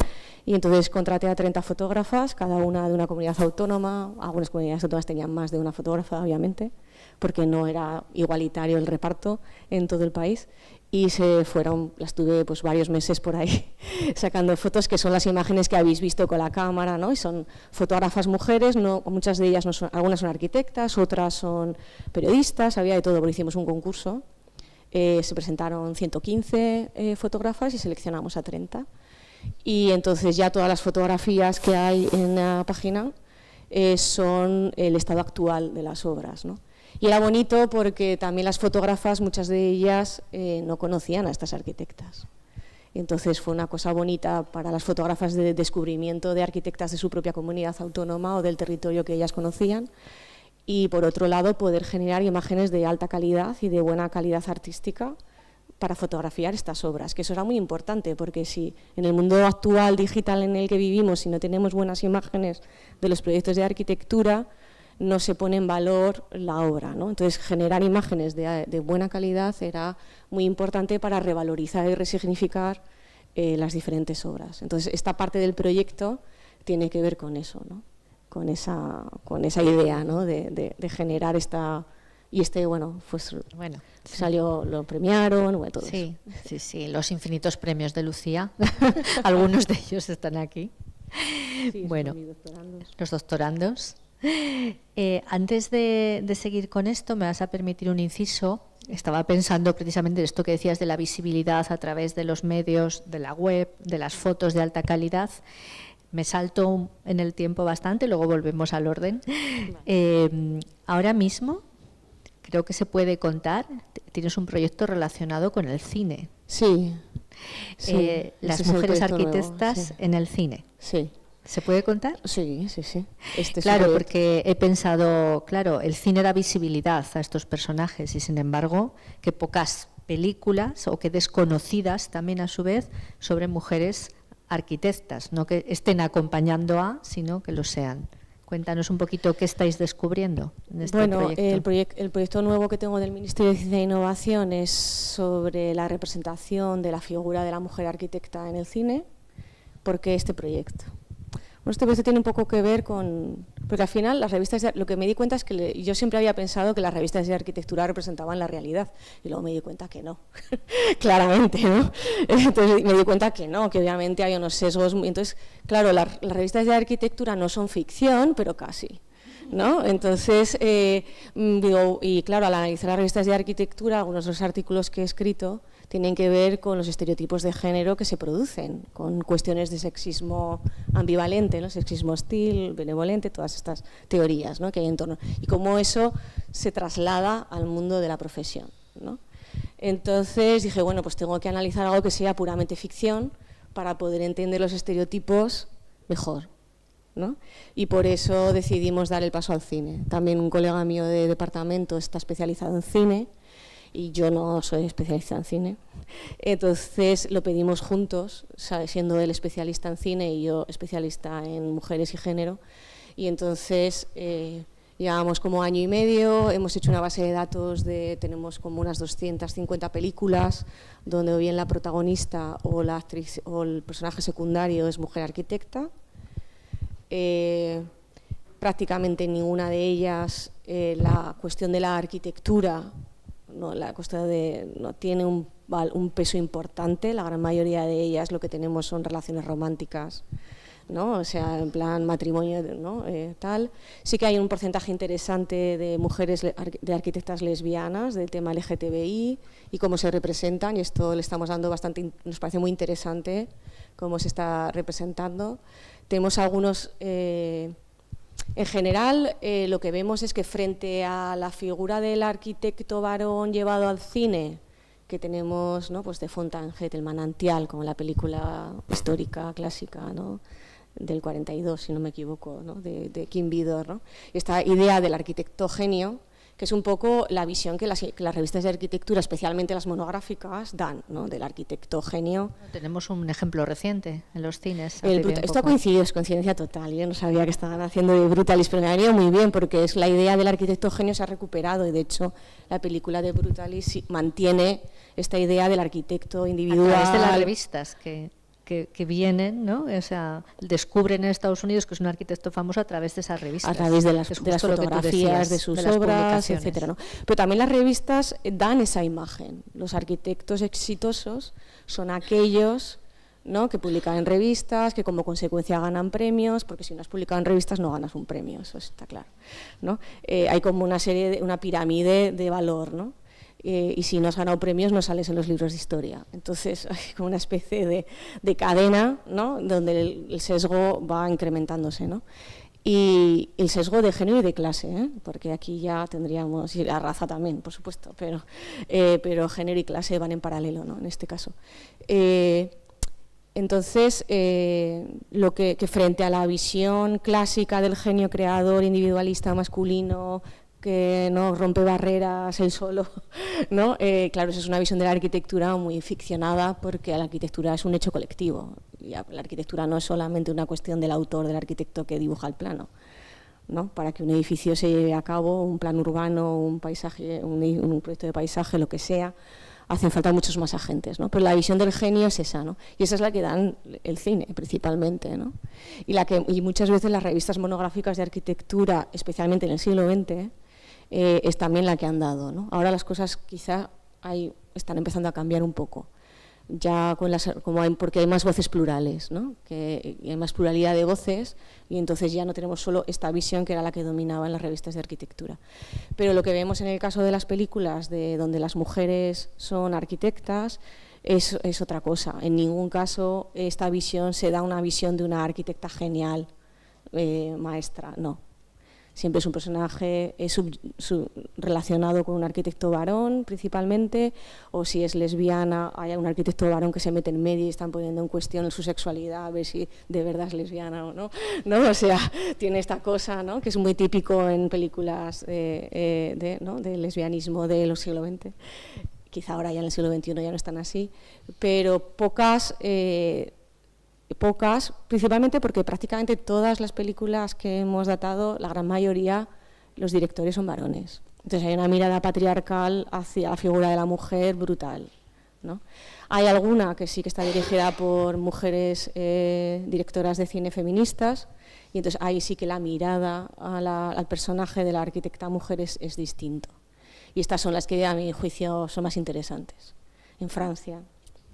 y entonces contraté a 30 fotógrafas, cada una de una comunidad autónoma. Algunas comunidades autónomas tenían más de una fotógrafa, obviamente, porque no era igualitario el reparto en todo el país. Y las tuve pues varios meses por ahí sacando fotos, que son las imágenes que habéis visto con la cámara, ¿no? Y son fotógrafas mujeres, muchas de ellas, algunas son arquitectas, otras son periodistas, había de todo, porque hicimos un concurso. Se presentaron 115 fotógrafas y seleccionamos a 30. Y entonces ya todas las fotografías que hay en la página son el estado actual de las obras, ¿no? Y era bonito porque también las fotógrafas, muchas de ellas no conocían a estas arquitectas. Y entonces fue una cosa bonita para las fotógrafas de descubrimiento de arquitectas de su propia comunidad autónoma o del territorio que ellas conocían. Y por otro lado, poder generar imágenes de alta calidad y de buena calidad artística para fotografiar estas obras, que eso era muy importante, porque si en el mundo actual digital en el que vivimos, si no tenemos buenas imágenes de los proyectos de arquitectura, no se pone en valor la obra, ¿no? Entonces, generar imágenes de buena calidad era muy importante para revalorizar y resignificar las diferentes obras. Entonces, esta parte del proyecto tiene que ver con eso, ¿no? Con esa idea, ¿no? de generar esta... Y bueno, pues salió, lo premiaron, bueno, todo sí, eso. Sí, los infinitos premios de Lucía, algunos de ellos están aquí. Sí, bueno, mis doctorandos. Los doctorandos. Antes de seguir con esto, me vas a permitir un inciso. Estaba pensando precisamente en esto que decías de la visibilidad a través de los medios, de la web, de las fotos de alta calidad. Me salto en el tiempo bastante, luego volvemos al orden. Ahora mismo, creo que se puede contar, tienes un proyecto relacionado con el cine. Sí. Las mujeres arquitectas nuevo, sí. En el cine. Sí. ¿Se puede contar? Sí. Claro, porque he pensado, claro, el cine da visibilidad a estos personajes y sin embargo que pocas películas o que desconocidas también a su vez sobre mujeres arquitectas, no que estén acompañando a, sino que lo sean. Cuéntanos un poquito qué estáis descubriendo en este proyecto. El proyecto nuevo que tengo del Ministerio de Ciencia e Innovación es sobre la representación de la figura de la mujer arquitecta en el cine. ¿Por qué este proyecto? Bueno, este proyecto tiene un poco que ver con... Porque al final las revistas, lo que me di cuenta es que yo siempre había pensado que las revistas de arquitectura representaban la realidad, y luego me di cuenta que no, claramente, ¿no? Entonces me di cuenta que no, que obviamente hay unos sesgos. Entonces, claro, las revistas de arquitectura no son ficción, pero casi, ¿no? Entonces, digo, y claro, al analizar las revistas de arquitectura, algunos de los artículos que he escrito tienen que ver con los estereotipos de género que se producen, con cuestiones de sexismo ambivalente, ¿no? Sexismo hostil, benevolente, todas estas teorías, ¿no?, que hay en torno, y cómo eso se traslada al mundo de la profesión, ¿no? Entonces dije, bueno, pues tengo que analizar algo que sea puramente ficción para poder entender los estereotipos mejor, ¿no? Y por eso decidimos dar el paso al cine. También un colega mío de departamento está especializado en cine, y yo no soy especialista en cine, entonces lo pedimos juntos, ¿sabes?, siendo él especialista en cine y yo especialista en mujeres y género, y entonces llevamos como año y medio, hemos hecho una base de datos, tenemos como unas 250 películas, donde o bien la protagonista o la actriz o el personaje secundario es mujer arquitecta. Prácticamente ninguna de ellas la cuestión de la arquitectura, la cuestión no tiene un peso importante. La gran mayoría de ellas lo que tenemos son relaciones románticas, ¿no? O sea, en plan matrimonio, ¿no? Tal. Sí que hay un porcentaje interesante de mujeres, de arquitectas lesbianas, del tema LGTBI y cómo se representan, y esto le estamos dando bastante, nos parece muy interesante cómo se está representando. Tenemos algunos... En general, lo que vemos es que frente a la figura del arquitecto varón llevado al cine, que tenemos, ¿no?, pues de Fontangé, El manantial, como la película histórica clásica, ¿no?, del 42, si no me equivoco, ¿no?, de Kim Vidor, ¿no?, esta idea del arquitecto genio, que es un poco la visión que las revistas de arquitectura, especialmente las monográficas, dan, ¿no?, del arquitecto genio. Tenemos un ejemplo reciente en los cines. Esto ha coincidido, es coincidencia total. Yo no sabía que estaban haciendo de Brutalis, pero me ha venido muy bien porque es la idea del arquitecto genio se ha recuperado, y de hecho la película de Brutalis mantiene esta idea del arquitecto individual. A través de las revistas que vienen, ¿no? O sea, descubren en Estados Unidos que es un arquitecto famoso a través de esas revistas. A través de las fotografías de sus obras, etcétera, ¿no? Pero también las revistas dan esa imagen. Los arquitectos exitosos son aquellos, ¿no?, que publican en revistas, que como consecuencia ganan premios, porque si no has publicado en revistas no ganas un premio, eso está claro, ¿no? Hay como una pirámide de valor, ¿no? Y si no has ganado premios no sales en los libros de historia. Entonces hay como una especie de cadena, ¿no?, donde el sesgo va incrementándose, ¿no? Y el sesgo de género y de clase, ¿eh?, porque aquí ya tendríamos, y la raza también, por supuesto, pero género y clase van en paralelo, ¿no?, en este caso. Entonces, lo que frente a la visión clásica del genio creador, individualista, masculino, que no rompe barreras él solo, ¿no? Claro, esa es una visión de la arquitectura muy ficcionada, porque la arquitectura es un hecho colectivo. La arquitectura no es solamente una cuestión del autor, del arquitecto que dibuja el plano, ¿no? Para que un edificio se lleve a cabo, un plan urbano, un paisaje, un proyecto de paisaje, lo que sea, hacen falta muchos más agentes, ¿no? Pero la visión del genio es esa, ¿no? Y esa es la que dan el cine, principalmente, ¿no? Y muchas veces las revistas monográficas de arquitectura, especialmente en el siglo XX, es también la que han dado, ¿no? Ahora las cosas quizá están empezando a cambiar un poco, ya porque hay más voces plurales, ¿no? Que hay más pluralidad de voces, y entonces ya no tenemos solo esta visión que era la que dominaba en las revistas de arquitectura. Pero lo que vemos en el caso de las películas donde las mujeres son arquitectas es otra cosa. En ningún caso esta visión se da una visión de una arquitecta genial, maestra, no. Siempre es un personaje relacionado con un arquitecto varón, principalmente, o si es lesbiana, hay un arquitecto varón que se mete en medio y están poniendo en cuestión su sexualidad, a ver si de verdad es lesbiana o no. ¿No? O sea, tiene esta cosa, ¿no?, que es muy típico en películas de lesbianismo de los siglo XX. Quizá ahora ya en el siglo XXI ya no están así, pero pocas, principalmente porque prácticamente todas las películas que hemos datado, la gran mayoría, los directores son varones. Entonces hay una mirada patriarcal hacia la figura de la mujer brutal, ¿no? Hay alguna que sí que está dirigida por mujeres directoras de cine feministas, y entonces ahí sí que la mirada al personaje de la arquitecta mujer es distinto. Y estas son las que a mi juicio son más interesantes. En Francia,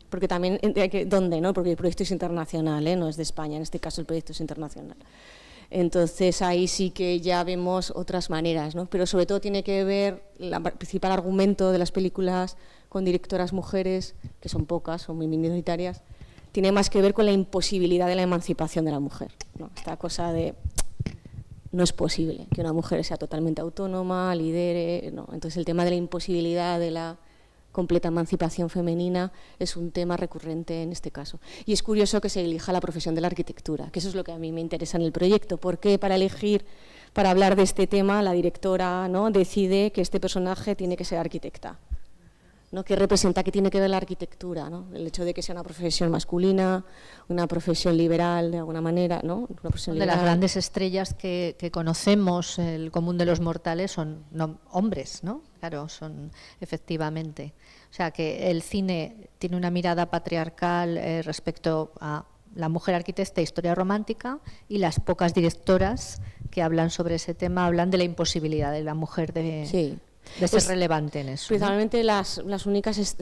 porque también, ¿dónde? ¿No? Porque el proyecto es internacional, no es de España, en este caso el proyecto es internacional. Entonces ahí sí que ya vemos otras maneras, ¿no? Pero sobre todo tiene que ver, el principal argumento de las películas con directoras mujeres, que son pocas, son muy minoritarias, tiene más que ver con la imposibilidad de la emancipación de la mujer, ¿no? Esta cosa de no es posible que una mujer sea totalmente autónoma, lidere, ¿no? Entonces el tema de la imposibilidad de la completa emancipación femenina es un tema recurrente en este caso. Y es curioso que se elija la profesión de la arquitectura, que eso es lo que a mí me interesa en el proyecto. ¿Por qué para hablar de este tema, la directora, ¿no?, decide que este personaje tiene que ser arquitecta? ¿No? ¿Qué representa? ¿Qué tiene que ver la arquitectura? ¿No? El hecho de que sea una profesión masculina, una profesión liberal de alguna manera, ¿no? Una profesión de liberal. Las grandes estrellas que conocemos, el común de los mortales, son hombres, ¿no? Claro, son efectivamente. O sea, que el cine tiene una mirada patriarcal respecto a la mujer arquitecta, historia romántica, y las pocas directoras que hablan sobre ese tema hablan de la imposibilidad de la mujer de... Sí. De ser relevante en eso. Principalmente, ¿no? Las únicas,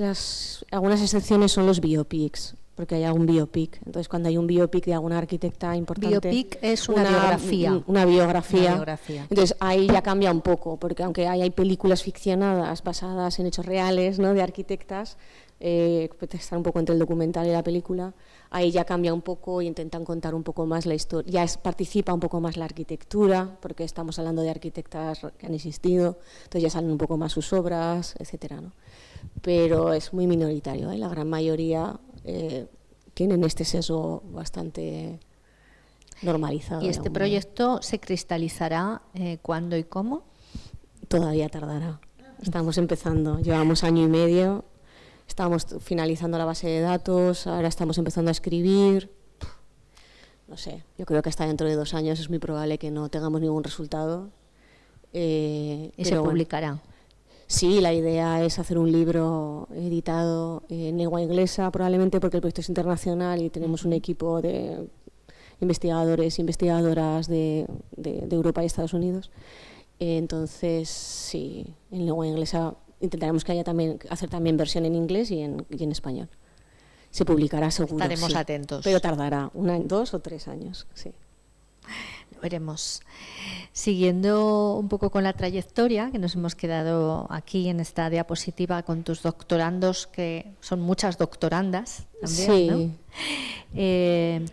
algunas excepciones son los biopics, porque hay algún biopic. Entonces, cuando hay un biopic de alguna arquitecta importante... Biopic es una biografía. Una biografía. Entonces, ahí ya cambia un poco, porque aunque hay películas ficcionadas basadas en hechos reales, ¿no?, de arquitectas, puede estar un poco entre el documental y la película, ahí ya cambia un poco y intentan contar un poco más la historia, participa un poco más la arquitectura, porque estamos hablando de arquitectas que han existido, entonces ya salen un poco más sus obras, etcétera, ¿no? Pero es muy minoritario, la gran mayoría tienen este sesgo bastante normalizado. ¿Y este proyecto se cristalizará cuándo y cómo? Todavía tardará, estamos empezando, llevamos año y medio. Estamos finalizando la base de datos, ahora estamos empezando a escribir. No sé, yo creo que hasta dentro de 2 años es muy probable que no tengamos ningún resultado. ¿Y se publicará? Bueno, sí, la idea es hacer un libro editado en lengua inglesa, probablemente porque el proyecto es internacional y tenemos un equipo de investigadores e investigadoras de Europa y Estados Unidos. Entonces, sí, en lengua inglesa. Intentaremos que haya hacer también versión en inglés y en español. Se publicará seguro. Estaremos sí, atentos. Pero tardará 2 o 3 años, sí. Lo veremos. Siguiendo un poco con la trayectoria, que nos hemos quedado aquí en esta diapositiva con tus doctorandos, que son muchas doctorandas también, sí. ¿no?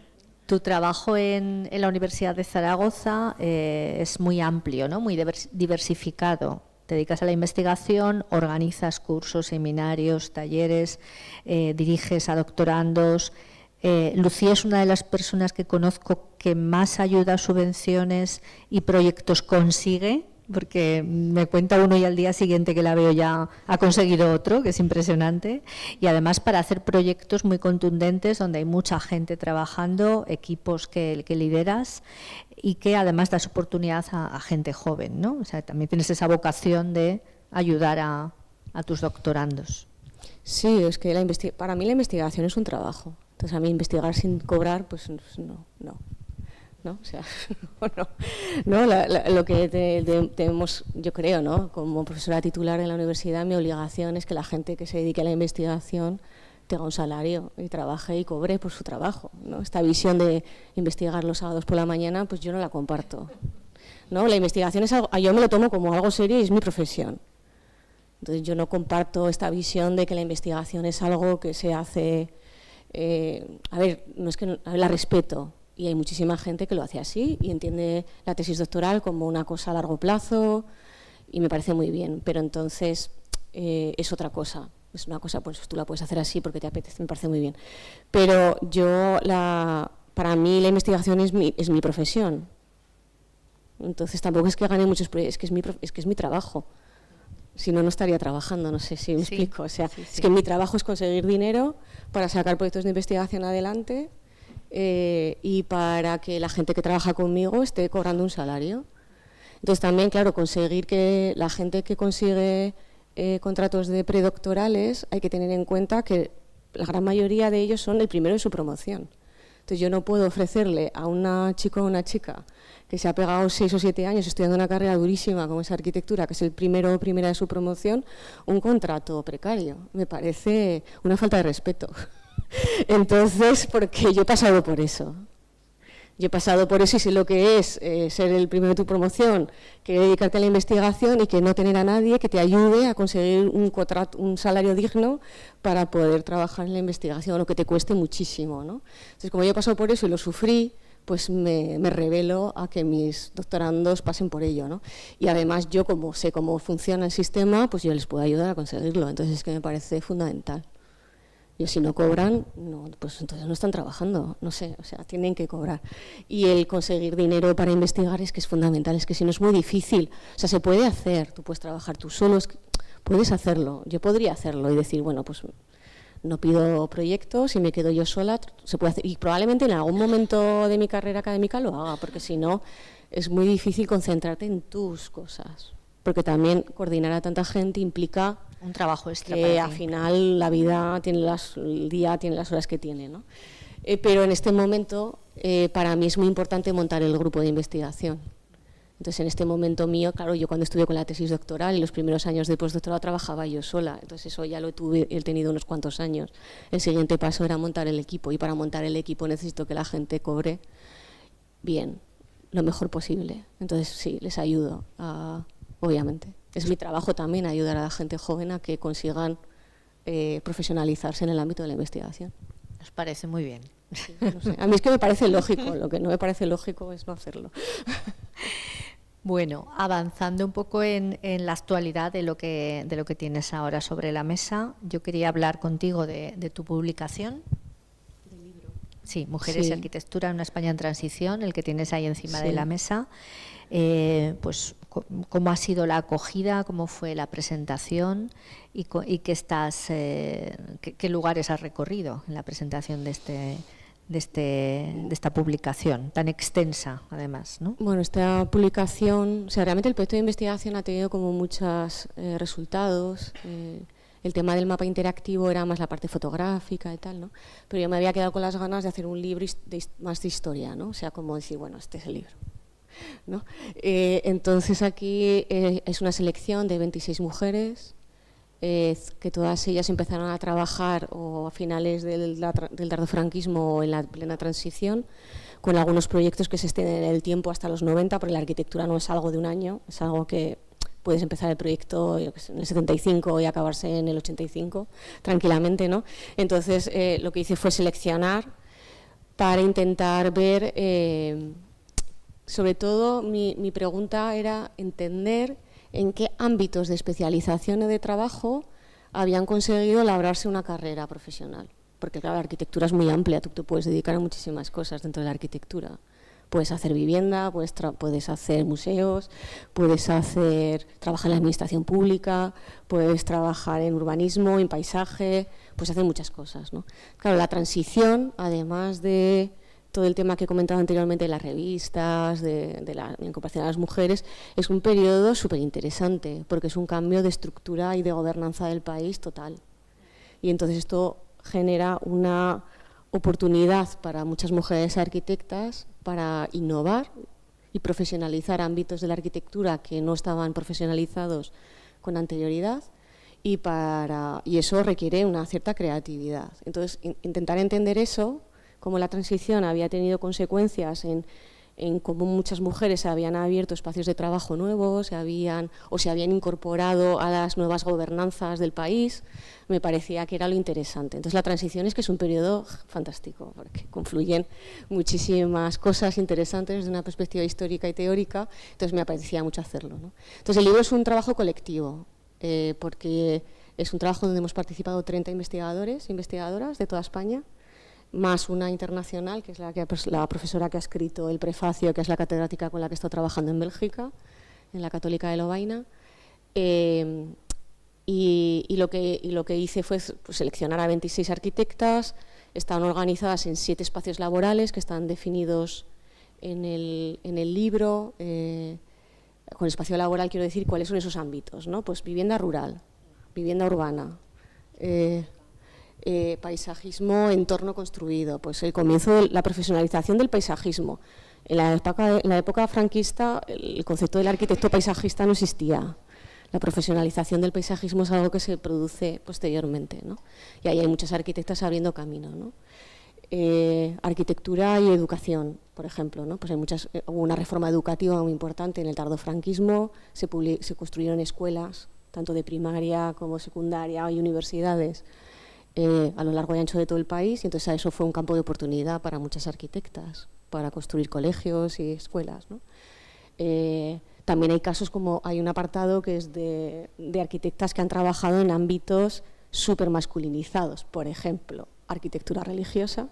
Tu trabajo en la Universidad de Zaragoza es muy amplio, ¿no? Muy diversificado. Te dedicas a la investigación, organizas cursos, seminarios, talleres, diriges a doctorandos. Lucía es una de las personas que conozco que más ayuda, subvenciones y proyectos consigue, porque me cuenta uno y al día siguiente que la veo ya ha conseguido otro, que es impresionante. Y además para hacer proyectos muy contundentes donde hay mucha gente trabajando, equipos que lideras y que además das oportunidad a gente joven, ¿no? O sea, también tienes esa vocación de ayudar a tus doctorandos. Sí, es que para mí la investigación es un trabajo. Entonces a mí investigar sin cobrar, pues no. ¿No? O sea, no, lo que tenemos, yo creo, ¿no?, como profesora titular en la universidad, mi obligación es que la gente que se dedique a la investigación tenga un salario y trabaje y cobre por su trabajo, ¿no? Esta visión de investigar los sábados por la mañana, pues yo no la comparto, ¿no? La investigación es algo, yo me lo tomo como algo serio y es mi profesión. Entonces yo no comparto esta visión de que la investigación es algo que se hace, la respeto. Y hay muchísima gente que lo hace así y entiende la tesis doctoral como una cosa a largo plazo y me parece muy bien, pero entonces es otra cosa. Es una cosa, pues tú la puedes hacer así porque te apetece, me parece muy bien. Pero para mí la investigación es mi profesión. Entonces tampoco es que gane muchos proyectos, es que es mi trabajo. Si no, no estaría trabajando, no sé si me explico. O sea, es que mi trabajo es conseguir dinero para sacar proyectos de investigación adelante. Y para que la gente que trabaja conmigo esté cobrando un salario. Entonces también, claro, conseguir que la gente que consigue contratos de predoctorales, hay que tener en cuenta que la gran mayoría de ellos son el primero de su promoción. Entonces yo no puedo ofrecerle a una chico o una chica que se ha pegado 6 o 7 años estudiando una carrera durísima como es arquitectura, que es el primero o primera de su promoción, un contrato precario. Me parece una falta de respeto. Entonces, porque yo he pasado por eso. Yo he pasado por eso y sé lo que es ser el primero de tu promoción, que dedicarte a la investigación y que no tener a nadie que te ayude a conseguir un salario digno para poder trabajar en la investigación, o que te cueste muchísimo, ¿no? Entonces, como yo he pasado por eso y lo sufrí, pues me revelo a que mis doctorandos pasen por ello, ¿no? Y además yo, como sé cómo funciona el sistema, pues yo les puedo ayudar a conseguirlo. Entonces es que me parece fundamental. Yo, si no cobran, no, pues entonces no están trabajando, no sé, o sea, tienen que cobrar. Y el conseguir dinero para investigar es que es fundamental, es que si no es muy difícil, o sea, se puede hacer, tú puedes trabajar tú solo, puedes hacerlo, yo podría hacerlo y decir, bueno, pues no pido proyectos y me quedo yo sola, se puede hacer, y probablemente en algún momento de mi carrera académica lo haga, porque si no es muy difícil concentrarte en tus cosas, porque también coordinar a tanta gente implica un trabajo extra que al final la vida tiene el día tiene las horas que tiene, ¿no? Pero en este momento para mí es muy importante montar el grupo de investigación. Entonces, en este momento mío, claro, yo cuando estuve con la tesis doctoral y los primeros años de postdoctorado trabajaba yo sola, entonces eso ya he tenido unos cuantos años. El siguiente paso era montar el equipo, y para montar el equipo necesito que la gente cobre bien, lo mejor posible. Entonces sí, les ayudo, obviamente. Es mi trabajo también ayudar a la gente joven a que consigan profesionalizarse en el ámbito de la investigación. Nos parece muy bien. Sí, no sé. A mí es que me parece lógico, lo que no me parece lógico es no hacerlo. Bueno, avanzando un poco en la actualidad de lo que tienes ahora sobre la mesa, yo quería hablar contigo de tu publicación. ¿Del libro? Sí, Mujeres y Arquitectura en una España en transición, el que tienes ahí encima de la mesa. Pues cómo ha sido la acogida, cómo fue la presentación y qué lugares has recorrido en la presentación de esta publicación tan extensa, además, ¿no? Bueno, esta publicación, o sea, realmente el proyecto de investigación ha tenido como muchos resultados. El tema del mapa interactivo era más la parte fotográfica y tal, ¿no? Pero yo me había quedado con las ganas de hacer un libro más de historia, ¿no? O sea, como decir, bueno, este es el libro, ¿no? Entonces aquí es una selección de 26 mujeres, que todas ellas empezaron a trabajar o a finales del tardofranquismo o en la plena transición, con algunos proyectos que se extienden en el tiempo hasta los 90, porque la arquitectura no es algo de un año, es algo que puedes empezar el proyecto en el 75 y acabarse en el 85 tranquilamente, ¿no? Entonces lo que hice fue seleccionar para intentar ver, sobre todo mi pregunta era entender en qué ámbitos de especialización o de trabajo habían conseguido labrarse una carrera profesional. Porque claro, la arquitectura es muy amplia, tú te puedes dedicar a muchísimas cosas dentro de la arquitectura. Puedes hacer vivienda, puedes hacer museos, puedes trabajar en la administración pública, puedes trabajar en urbanismo, en paisaje, puedes hacer muchas cosas, ¿no? Claro, la transición, además de todo el tema que he comentado anteriormente de las revistas, de la incorporación a las mujeres, es un periodo súper interesante, porque es un cambio de estructura y de gobernanza del país total. Y entonces esto genera una oportunidad para muchas mujeres arquitectas para innovar y profesionalizar ámbitos de la arquitectura que no estaban profesionalizados con anterioridad, y eso requiere una cierta creatividad. Entonces, intentar entender eso, cómo la transición había tenido consecuencias en cómo muchas mujeres se habían abierto espacios de trabajo nuevos, se habían incorporado a las nuevas gobernanzas del país, me parecía que era lo interesante. Entonces la transición es que es un periodo fantástico, porque confluyen muchísimas cosas interesantes desde una perspectiva histórica y teórica, entonces me apetecía mucho hacerlo, ¿no? Entonces el libro es un trabajo colectivo, porque es un trabajo donde hemos participado 30 investigadores e investigadoras de toda España, más una internacional, que es la profesora que ha escrito el prefacio, que es la catedrática con la que he estado trabajando en Bélgica, en la Católica de Lovaina. Y lo que hice fue pues, seleccionar a 26 arquitectas. Están organizadas en 7 espacios laborales que están definidos en el libro. Con espacio laboral quiero decir cuáles son esos ámbitos, ¿no? Pues vivienda rural, vivienda urbana, paisajismo, entorno construido, pues el comienzo de la profesionalización del paisajismo. En la época franquista el concepto del arquitecto paisajista no existía. La profesionalización del paisajismo es algo que se produce posteriormente, ¿no? Y ahí hay muchas arquitectas abriendo camino, ¿no? Arquitectura y educación, por ejemplo, ¿no? Pues hubo una reforma educativa muy importante en el tardofranquismo, se construyeron escuelas, tanto de primaria como secundaria y universidades, a lo largo y ancho de todo el país, y entonces eso fue un campo de oportunidad para muchas arquitectas, para construir colegios y escuelas, ¿no? También hay casos como, hay un apartado que es de arquitectas que han trabajado en ámbitos súper masculinizados, por ejemplo, arquitectura religiosa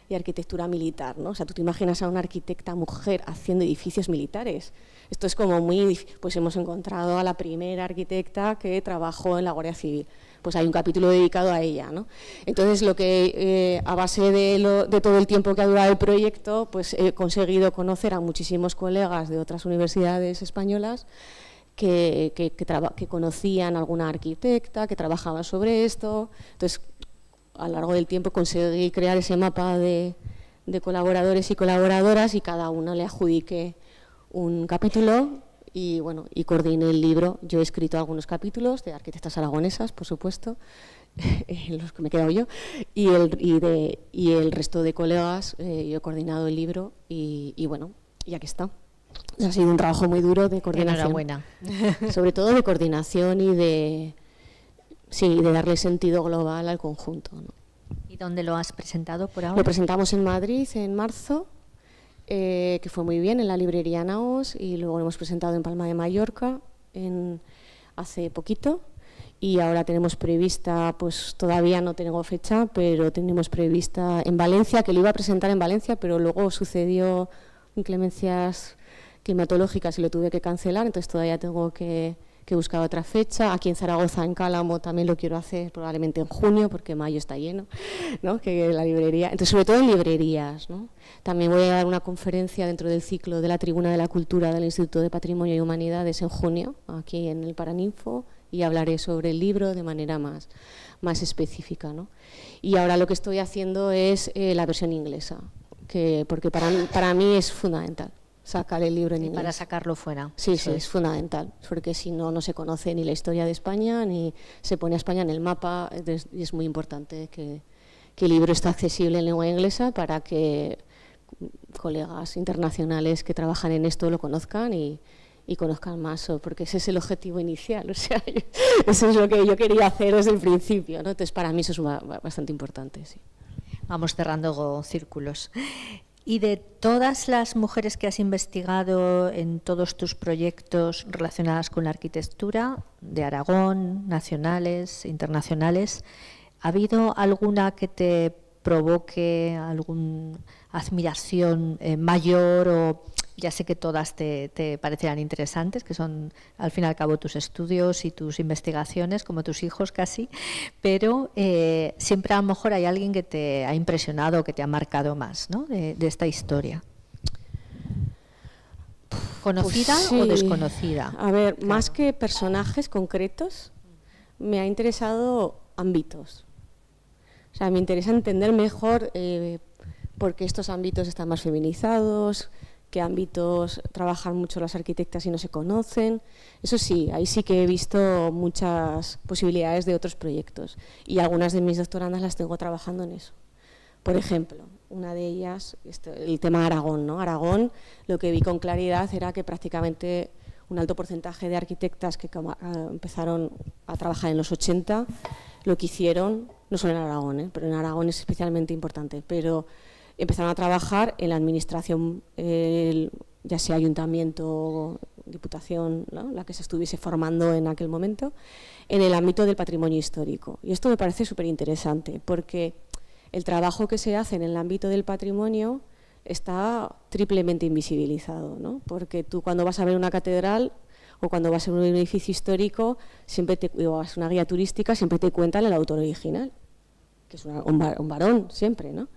y arquitectura militar, ¿no? O sea, tú te imaginas a una arquitecta mujer haciendo edificios militares. Esto es como muy, pues hemos encontrado a la primera arquitecta que trabajó en la Guardia Civil. Pues hay un capítulo dedicado a ella, ¿no? Entonces, lo que a base de todo el tiempo que ha durado el proyecto, pues he conseguido conocer a muchísimos colegas de otras universidades españolas que conocían a alguna arquitecta, que trabajaba sobre esto. Entonces, a lo largo del tiempo conseguí crear ese mapa de colaboradores y colaboradoras, y cada uno le adjudiqué un capítulo. Y bueno, y coordiné el libro. Yo he escrito algunos capítulos de arquitectas aragonesas, por supuesto, los que me he quedado yo, y el resto de colegas, yo he coordinado el libro y bueno, y aquí está. Ha sido un trabajo muy duro de coordinación. Enhorabuena. Sobre todo de coordinación y de darle sentido global al conjunto, ¿no? ¿Y dónde lo has presentado por ahora? Lo presentamos en Madrid en marzo. Que fue muy bien, en la librería Naos, y luego lo hemos presentado en Palma de Mallorca hace poquito, y ahora tenemos prevista, pues todavía no tengo fecha, pero tenemos prevista en Valencia, que lo iba a presentar en Valencia, pero luego sucedió inclemencias climatológicas y lo tuve que cancelar, entonces todavía tengo que buscar otra fecha. Aquí en Zaragoza, en Cálamo, también lo quiero hacer probablemente en junio, porque mayo está lleno, ¿no? Que la librería, entonces sobre todo en librerías, ¿no? También voy a dar una conferencia dentro del ciclo de la Tribuna de la Cultura del Instituto de Patrimonio y Humanidades en junio, aquí en el Paraninfo, y hablaré sobre el libro de manera más específica, ¿no? Y ahora lo que estoy haciendo es la versión inglesa, porque para mí es fundamental sacar el libro en inglés. Para sacarlo fuera. Sí, es fundamental, porque si no, no se conoce ni la historia de España, ni se pone a España en el mapa, y es muy importante que el libro esté accesible en lengua inglesa para que colegas internacionales que trabajan en esto lo conozcan y conozcan más, porque ese es el objetivo inicial, o sea, eso es lo que yo quería hacer desde el principio, ¿no? Entonces, para mí eso es bastante importante, sí. Vamos cerrando círculos. Y de todas las mujeres que has investigado en todos tus proyectos relacionadas con la arquitectura, de Aragón, nacionales, internacionales, ¿ha habido alguna que te provoque alguna admiración mayor? O ya sé que todas te parecerán interesantes, que son al fin y al cabo tus estudios y tus investigaciones, como tus hijos casi, pero siempre a lo mejor hay alguien que te ha impresionado, que te ha marcado más, ¿no? de esta historia. ¿Conocida Pues sí, o desconocida? A ver, claro, más que personajes concretos, me ha interesado ámbitos. O sea, me interesa entender mejor por qué estos ámbitos están más feminizados, qué ámbitos trabajan mucho las arquitectas y no se conocen. Eso sí, ahí sí que he visto muchas posibilidades de otros proyectos, y algunas de mis doctorandas las tengo trabajando en eso. Por ejemplo, una de ellas, el tema Aragón, ¿no? Aragón, lo que vi con claridad era que prácticamente un alto porcentaje de arquitectas que empezaron a trabajar en los 80, lo que hicieron, no solo en Aragón, pero en Aragón es especialmente importante, pero empezaron a trabajar en la administración, ya sea ayuntamiento, diputación, ¿no? La que se estuviese formando en aquel momento, en el ámbito del patrimonio histórico. Y esto me parece súper interesante, porque el trabajo que se hace en el ámbito del patrimonio está triplemente invisibilizado, ¿no? Porque tú cuando vas a ver una catedral o cuando vas a ver un edificio histórico, o vas a una guía turística, siempre te cuentan el autor original, que es un varón siempre, ¿no?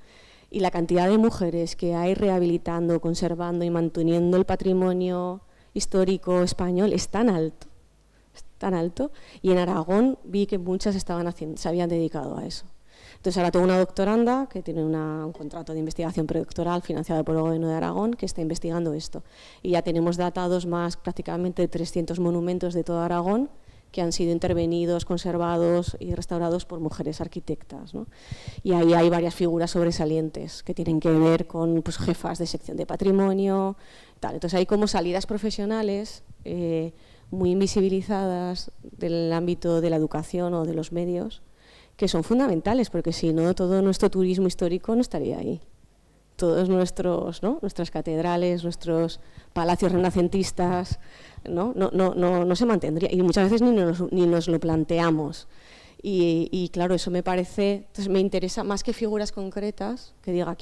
Y la cantidad de mujeres que hay rehabilitando, conservando y manteniendo el patrimonio histórico español es tan alto, tan alto, y en Aragón vi que muchas se habían dedicado a eso. Entonces ahora tengo una doctoranda que tiene un contrato de investigación predoctoral financiado por el Gobierno de Aragón que está investigando esto. Y ya tenemos datados más prácticamente de 300 monumentos de todo Aragón que han sido intervenidos, conservados y restaurados por mujeres arquitectas, ¿no? Y ahí hay varias figuras sobresalientes que tienen que ver con, pues, jefas de sección de patrimonio, tal. Entonces hay como salidas profesionales muy invisibilizadas del ámbito de la educación o de los medios, que son fundamentales, porque si no, todo nuestro turismo histórico no estaría ahí. Todos nuestras catedrales, nuestros palacios renacentistas, no se mantendría, y muchas veces ni nos lo planteamos. Y claro, eso me parece, entonces me interesa más que figuras concretas, que diga,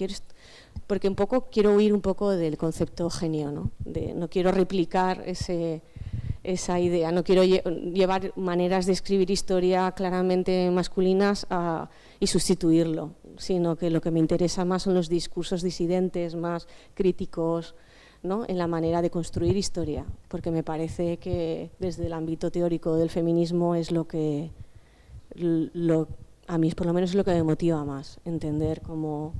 porque un poco quiero huir un poco del concepto genio, no quiero replicar esa idea, no quiero llevar maneras de escribir historia claramente masculinas y sustituirlo, sino que lo que me interesa más son los discursos disidentes, más críticos, ¿no?, en la manera de construir historia, porque me parece que desde el ámbito teórico del feminismo es a mí por lo menos es lo que me motiva más, entender cómo,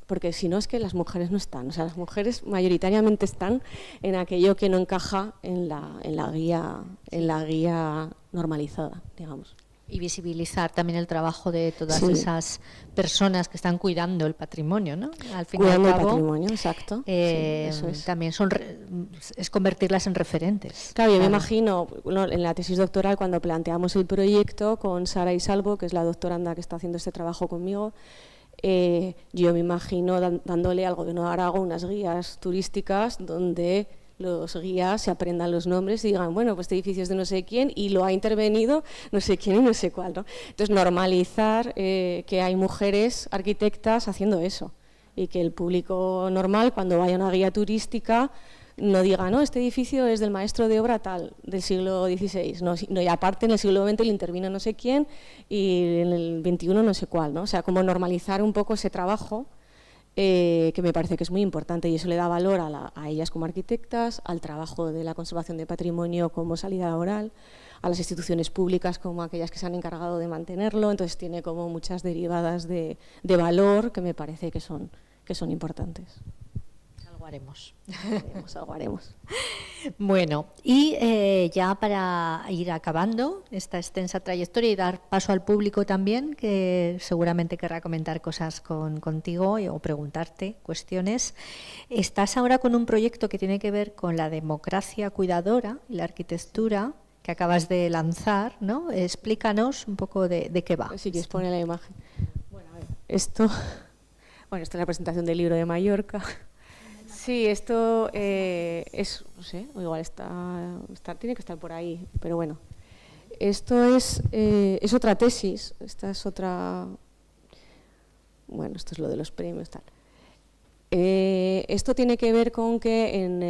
porque si no es que las mujeres no están, o sea, las mujeres mayoritariamente están en aquello que no encaja en la guía normalizada, digamos. Y visibilizar también el trabajo de todas esas personas que están cuidando el patrimonio, ¿no? Al fin y al cabo, el patrimonio, exacto. Eso es. También es convertirlas en referentes. Claro, yo me imagino, en la tesis doctoral, cuando planteamos el proyecto con Sara Isalvo, que es la doctoranda que está haciendo este trabajo conmigo, yo me imagino dándole al Gobierno de Aragón unas guías turísticas donde los guías se aprendan los nombres y digan, bueno, pues este edificio es de no sé quién y lo ha intervenido no sé quién y no sé cuál, ¿no? Entonces, normalizar que hay mujeres arquitectas haciendo eso y que el público normal, cuando vaya a una guía turística, no diga, no, este edificio es del maestro de obra tal, del siglo XVI, no, y aparte en el siglo XX le intervino no sé quién y en el XXI no sé cuál, ¿no? O sea, como normalizar un poco ese trabajo que me parece que es muy importante, y eso le da valor a ellas como arquitectas, al trabajo de la conservación de patrimonio como salida laboral, a las instituciones públicas como aquellas que se han encargado de mantenerlo. Entonces tiene como muchas derivadas de valor que me parece que son importantes. Algo haremos. Bueno, y ya para ir acabando esta extensa trayectoria y dar paso al público también, que seguramente querrá comentar cosas contigo o preguntarte cuestiones, estás ahora con un proyecto que tiene que ver con la democracia cuidadora y la arquitectura que acabas de lanzar, ¿no? Explícanos un poco de qué va. Si quieres poner la imagen. Bueno, a ver, esta es la presentación del libro de Mallorca. Sí, esto es, no sé, igual tiene que estar por ahí, pero bueno. Esto es otra tesis, esta es otra, bueno, esto es lo de los premios, tal. Esto tiene que ver con que en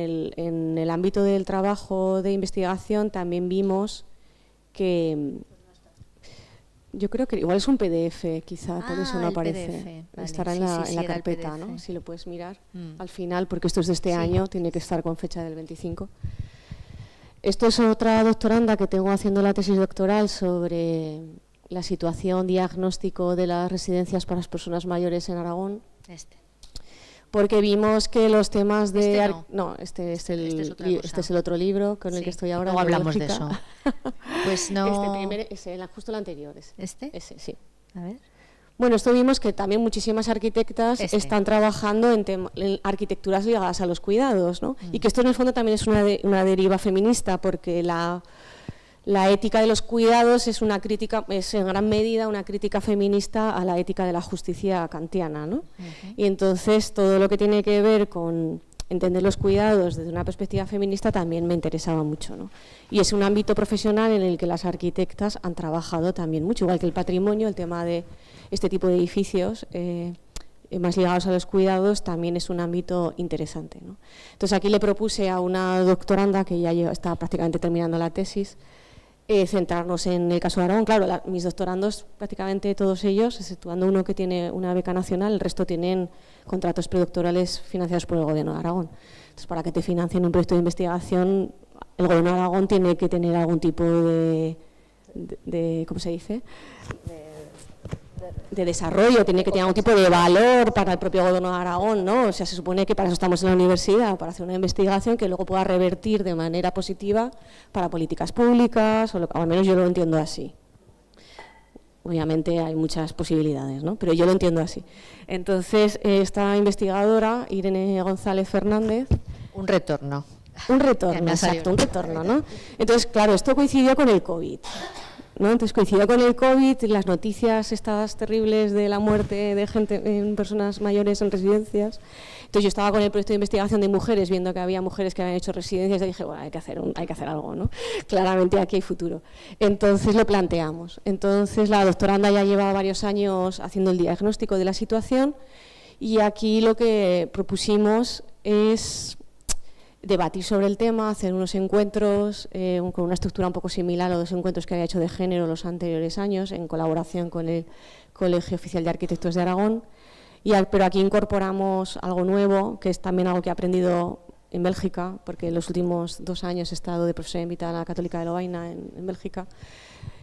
el ámbito del trabajo de investigación también vimos que... Yo creo que igual es un PDF, quizá, por eso no aparece. Vale. Estará en la carpeta, ¿no? Si lo puedes mirar al final, porque esto es de este año, tiene que estar con fecha del 25. Esto es otra doctoranda que tengo haciendo la tesis doctoral sobre la situación diagnóstico de las residencias para las personas mayores en Aragón. Porque vimos que los temas de... Este es el otro libro con el que estoy ahora. No hablamos de eso. Pues no... Justo el anterior. Ese, sí. A ver. Bueno, esto vimos que también muchísimas arquitectas están trabajando en arquitecturas ligadas a los cuidados, ¿no? Y que esto en el fondo también es una deriva feminista, porque la ética de los cuidados es en gran medida una crítica feminista a la ética de la justicia kantiana, ¿no? Y entonces todo lo que tiene que ver con entender los cuidados desde una perspectiva feminista también me interesaba mucho, ¿no? Y es un ámbito profesional en el que las arquitectas han trabajado también mucho, igual que el patrimonio, el tema de este tipo de edificios más ligados a los cuidados también es un ámbito interesante, ¿no? Entonces aquí le propuse a una doctoranda que ya está prácticamente terminando la tesis, centrarnos en el caso de Aragón. Claro, mis doctorandos, prácticamente todos ellos, exceptuando uno que tiene una beca nacional, el resto tienen contratos predoctorales financiados por el Gobierno de Aragón. Entonces, para que te financien un proyecto de investigación, el gobierno de Aragón tiene que tener algún tipo de ¿cómo se dice?, de desarrollo, tiene que tener algún tipo de valor para el propio gobierno de Aragón, ¿no? O sea, se supone que para eso estamos en la universidad, para hacer una investigación que luego pueda revertir de manera positiva para políticas públicas, o al menos yo lo entiendo así. Obviamente hay muchas posibilidades, ¿no? Pero yo lo entiendo así. Entonces, esta investigadora, Irene González Fernández... Un retorno. Un retorno, exacto, un retorno, ¿no? Entonces, claro, esto coincidió con el COVID, ¿no? Entonces coincidió con el COVID, las noticias estas terribles de la muerte de gente, en personas mayores en residencias. Entonces yo estaba con el proyecto de investigación de mujeres, viendo que había mujeres que habían hecho residencias, y dije, bueno, hay que hacer algo, ¿no? Claramente aquí hay futuro. Entonces lo planteamos. Entonces la doctoranda ya lleva varios años haciendo el diagnóstico de la situación, y aquí lo que propusimos es debatir sobre el tema, hacer unos encuentros con una estructura un poco similar a los encuentros que había hecho de género los anteriores años, en colaboración con el Colegio Oficial de Arquitectos de Aragón, pero aquí incorporamos algo nuevo, que es también algo que he aprendido en Bélgica, porque en los últimos 2 años he estado de profesora invitada a la Católica de Lovaina en Bélgica.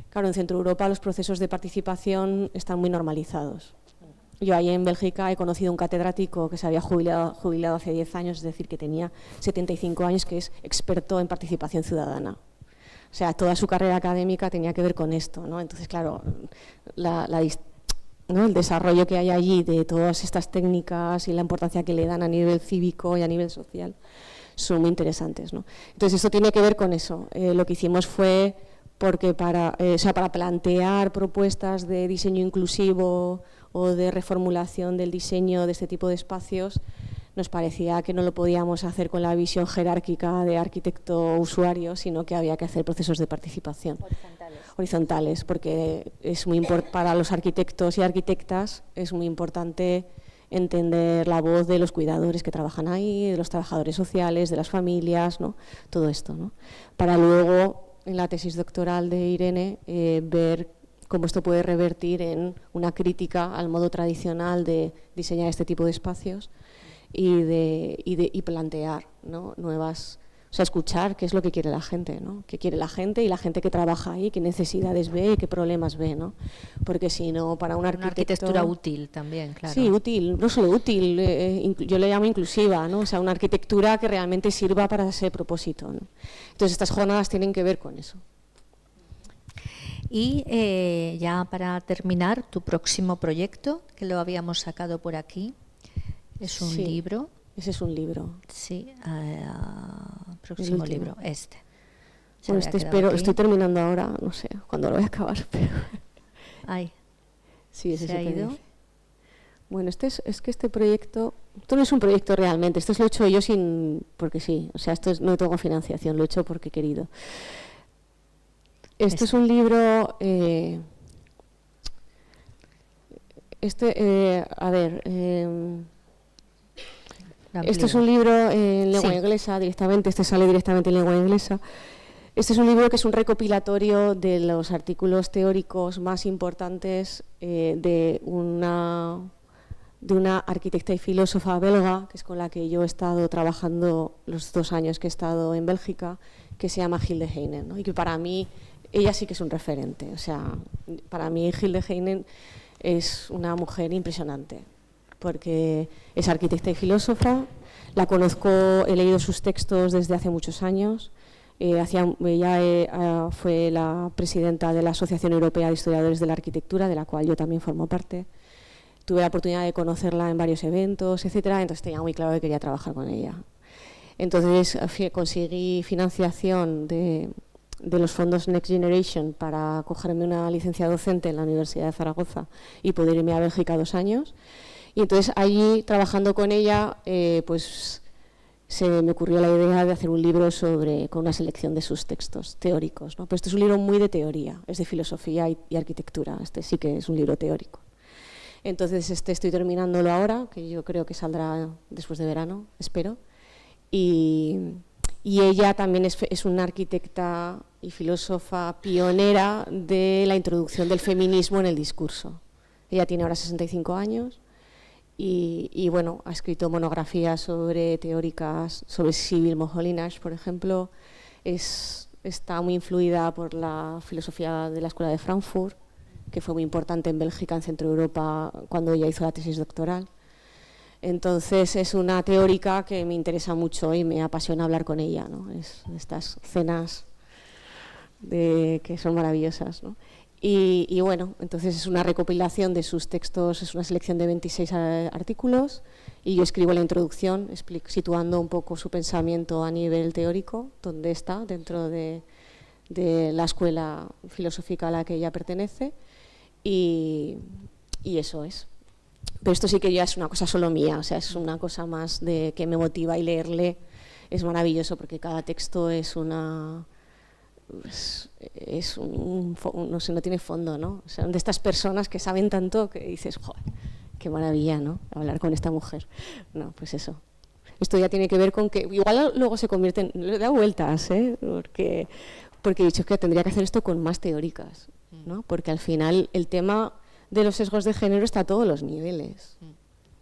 Claro, en Centro Europa los procesos de participación están muy normalizados. Yo ahí en Bélgica he conocido un catedrático que se había jubilado hace 10 años, es decir, que tenía 75 años, que es experto en participación ciudadana. O sea, toda su carrera académica tenía que ver con esto, ¿no? Entonces, claro, ¿no?, el desarrollo que hay allí de todas estas técnicas y la importancia que le dan a nivel cívico y a nivel social son muy interesantes, ¿no? Entonces, esto tiene que ver con eso. Lo que hicimos fue para plantear propuestas de diseño inclusivo o de reformulación del diseño de este tipo de espacios, nos parecía que no lo podíamos hacer con la visión jerárquica de arquitecto-usuario, sino que había que hacer procesos de participación horizontales, porque es muy para los arquitectos y arquitectas es muy importante entender la voz de los cuidadores que trabajan ahí, de los trabajadores sociales, de las familias, ¿no? Todo esto, ¿no? Para luego, en la tesis doctoral de Irene, ver cómo esto puede revertir en una crítica al modo tradicional de diseñar este tipo de espacios y plantear, ¿no?, nuevas, o sea, escuchar qué es lo que quiere la gente, ¿no? Qué quiere la gente y la gente que trabaja ahí, qué necesidades ve y qué problemas ve, ¿no? Porque si no, para un arquitecto... Una arquitectura útil también, claro. Sí, útil, no solo útil, yo le llamo inclusiva, ¿no? O sea, una arquitectura que realmente sirva para ese propósito, ¿no? Entonces, estas jornadas tienen que ver con eso. Y ya para terminar, tu próximo proyecto, que lo habíamos sacado por aquí, es un libro. Ese es un libro. Sí, próximo libro, Bueno, estoy terminando ahora, no sé cuándo lo voy a acabar, pero... Ay, sí, ese ¿se ha ido? Bueno, es que este proyecto, esto no es un proyecto realmente, esto lo he hecho yo porque sí, o sea, no tengo financiación, lo he hecho porque he querido. Esto es un libro, esto es un libro en lengua inglesa directamente, este sale directamente en lengua inglesa. Este es un libro que es un recopilatorio de los artículos teóricos más importantes de una arquitecta y filósofa belga, que es con la que yo he estado trabajando los 2 años que he estado en Bélgica, que se llama Hilde Heinen, ¿no? Y que para mí, ella sí que es un referente. O sea, para mí Hilde Heinen es una mujer impresionante, porque es arquitecta y filósofa, la conozco, he leído sus textos desde hace muchos años. Ella fue la presidenta de la Asociación Europea de Historiadores de la Arquitectura, de la cual yo también formo parte. Tuve la oportunidad de conocerla en varios eventos, etcétera, entonces tenía muy claro que quería trabajar con ella. Entonces conseguí financiación de los fondos Next Generation para cogerme una licencia docente en la Universidad de Zaragoza y poder irme a Bélgica 2 años. Y entonces allí, trabajando con ella, pues se me ocurrió la idea de hacer un libro con una selección de sus textos teóricos, ¿no? Pero este es un libro muy de teoría, es de filosofía y arquitectura, este sí que es un libro teórico. Entonces estoy terminándolo ahora, que yo creo que saldrá después de verano, espero. Y ella también es una arquitecta y filósofa pionera de la introducción del feminismo en el discurso. Ella tiene ahora 65 años y bueno, ha escrito monografías teóricas sobre Sibyl Moholy-Nagy, por ejemplo, está muy influida por la filosofía de la Escuela de Frankfurt, que fue muy importante en Bélgica, en Centro Europa, cuando ella hizo la tesis doctoral. Entonces es una teórica que me interesa mucho y me apasiona hablar con ella, ¿no? Es estas cenas que son maravillosas, ¿no? Y bueno, entonces es una recopilación de sus textos, es una selección de 26 artículos y yo escribo la introducción situando un poco su pensamiento a nivel teórico, donde está dentro de la escuela filosófica a la que ella pertenece y eso es. Pero esto sí que ya es una cosa solo mía, o sea, es una cosa más de que me motiva y leerle es maravilloso porque cada texto es no sé, no tiene fondo, ¿no? O sea, de estas personas que saben tanto que dices, joder, qué maravilla, ¿no? Hablar con esta mujer. No, pues eso. Esto ya tiene que ver con que, igual luego se convierte en, le da vueltas, ¿eh? Porque he dicho que tendría que hacer esto con más teóricas, ¿no? Porque al final el tema de los sesgos de género está a todos los niveles.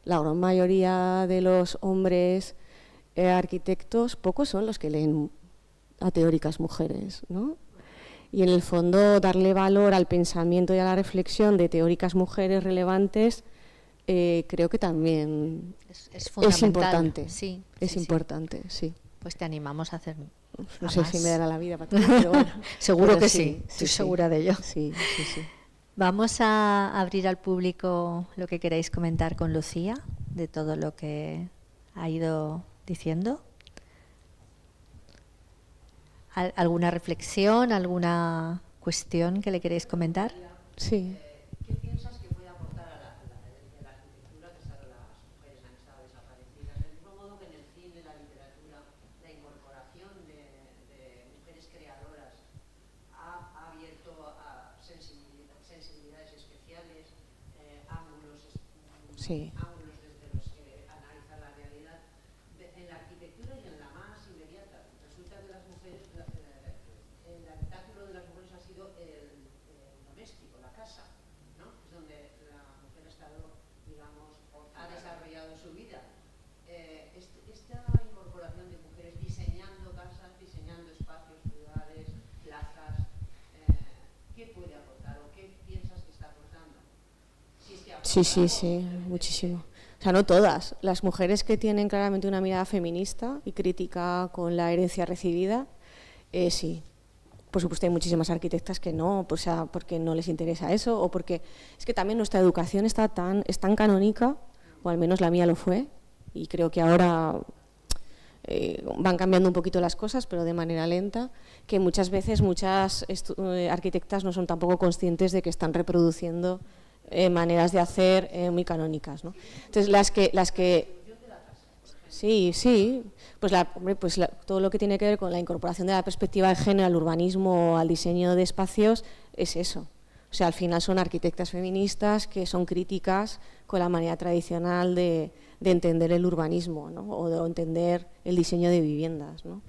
La gran mayoría de los hombres arquitectos, pocos son los que leen a teóricas mujeres, ¿no? Y en el fondo darle valor al pensamiento y a la reflexión de teóricas mujeres relevantes creo que también es importante. Sí, es sí, importante, sí. Pues te animamos a hacer. No sé si me dará la vida para todo, pero bueno. Seguro pero que sí, estoy segura de ello. Sí, sí, sí. Vamos a abrir al público lo que queráis comentar con Lucía, de todo lo que ha ido diciendo. ¿Alguna reflexión, alguna cuestión que le queréis comentar? Sí. ¿Qué piensas que puede aportar a la arquitectura que las mujeres han estado desaparecidas? Del mismo modo que en el cine, la literatura, la incorporación de mujeres creadoras ha abierto a sensibilidades especiales, ángulos Sí. desde los que analizan la realidad. En la arquitectura y en la más inmediata, resulta que las mujeres, el habitáculo de las mujeres ha sido el doméstico, la casa, ¿no? Es donde la mujer ha estado, digamos, ha desarrollado su vida. Esta incorporación de mujeres diseñando casas, diseñando espacios, ciudades, plazas, ¿qué puede aportar o qué piensas que está aportando? Si es que Sí, muchísimo. O sea, no todas. Las mujeres que tienen claramente una mirada feminista y crítica con la herencia recibida, sí. Por supuesto hay muchísimas arquitectas que no, o sea, porque no les interesa eso o porque es que también nuestra educación es tan canónica, o al menos la mía lo fue, y creo que ahora van cambiando un poquito las cosas, pero de manera lenta, que muchas veces muchas arquitectas no son tampoco conscientes de que están reproduciendo maneras de hacer muy canónicas, ¿no? Entonces las que sí, pues todo lo que tiene que ver con la incorporación de la perspectiva de género al urbanismo, al diseño de espacios, es eso. O sea, al final son arquitectas feministas que son críticas con la manera tradicional de entender el urbanismo, ¿no? O de entender el diseño de viviendas, ¿no?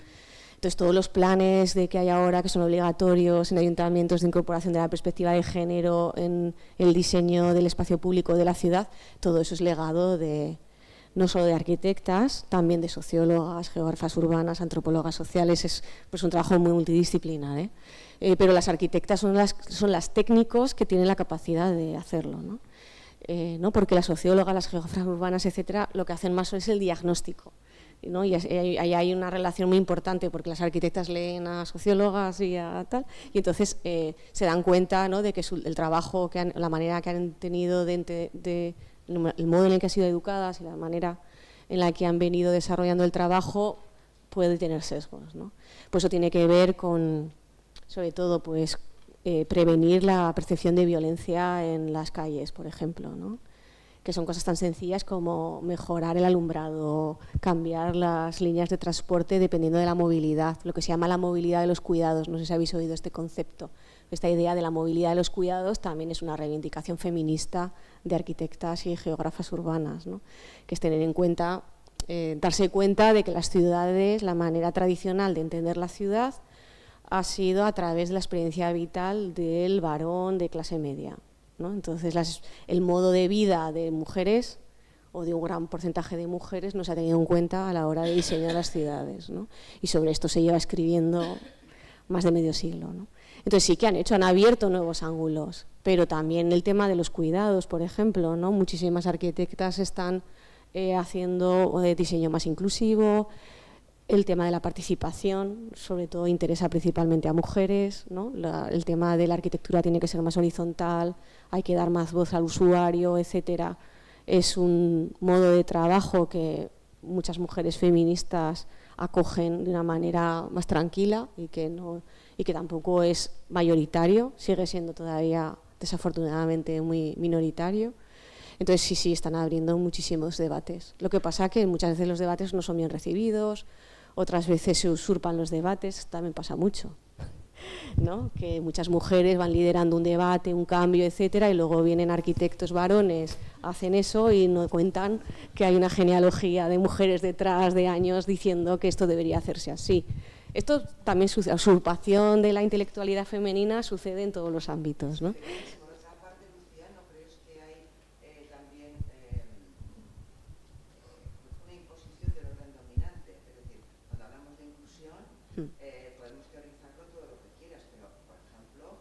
Entonces, todos los planes que hay ahora que son obligatorios en ayuntamientos de incorporación de la perspectiva de género en el diseño del espacio público de la ciudad, todo eso es legado no solo de arquitectas, también de sociólogas, geógrafas urbanas, antropólogas sociales. Es pues un trabajo muy multidisciplinar, ¿eh? Pero las arquitectas son las técnicos que tienen la capacidad de hacerlo, ¿no? ¿No? Porque las sociólogas, las geógrafas urbanas, etcétera, lo que hacen más es el diagnóstico, ¿no? Y ahí hay una relación muy importante porque las arquitectas leen a sociólogas y a tal, y entonces se dan cuenta, ¿no?, de que el trabajo, la manera que han tenido el modo en el que han sido educadas y la manera en la que han venido desarrollando el trabajo puede tener sesgos, ¿no? Pues eso tiene que ver con, sobre todo, pues prevenir la percepción de violencia en las calles, por ejemplo, ¿no? Que son cosas tan sencillas como mejorar el alumbrado, cambiar las líneas de transporte dependiendo de la movilidad, lo que se llama la movilidad de los cuidados. No sé si habéis oído este concepto. Esta idea de la movilidad de los cuidados también es una reivindicación feminista de arquitectas y geógrafas urbanas, ¿no? Que es tener en cuenta, darse cuenta de que las ciudades, la manera tradicional de entender la ciudad ha sido a través de la experiencia vital del varón de clase media, ¿no? Entonces el modo de vida de mujeres o de un gran porcentaje de mujeres no se ha tenido en cuenta a la hora de diseñar las ciudades, ¿no? Y sobre esto se lleva escribiendo más de medio siglo, ¿no? Entonces sí que han abierto nuevos ángulos, pero también el tema de los cuidados, por ejemplo, ¿no? Muchísimas arquitectas están haciendo diseño más inclusivo. El tema de la participación, sobre todo, interesa principalmente a mujeres, ¿no? El tema de la arquitectura tiene que ser más horizontal, hay que dar más voz al usuario, etcétera. Es un modo de trabajo que muchas mujeres feministas acogen de una manera más tranquila y que tampoco es mayoritario, sigue siendo todavía desafortunadamente muy minoritario. Entonces sí, están abriendo muchísimos debates. Lo que pasa es que muchas veces los debates no son bien recibidos, otras veces se usurpan los debates, también pasa mucho, ¿no? Que muchas mujeres van liderando un debate, un cambio, etcétera, y luego vienen arquitectos varones, hacen eso y no cuentan que hay una genealogía de mujeres detrás de años diciendo que esto debería hacerse así. Esto también sucede, la usurpación de la intelectualidad femenina sucede en todos los ámbitos, ¿no? Podemos teorizarlo todo lo que quieras, pero, por ejemplo,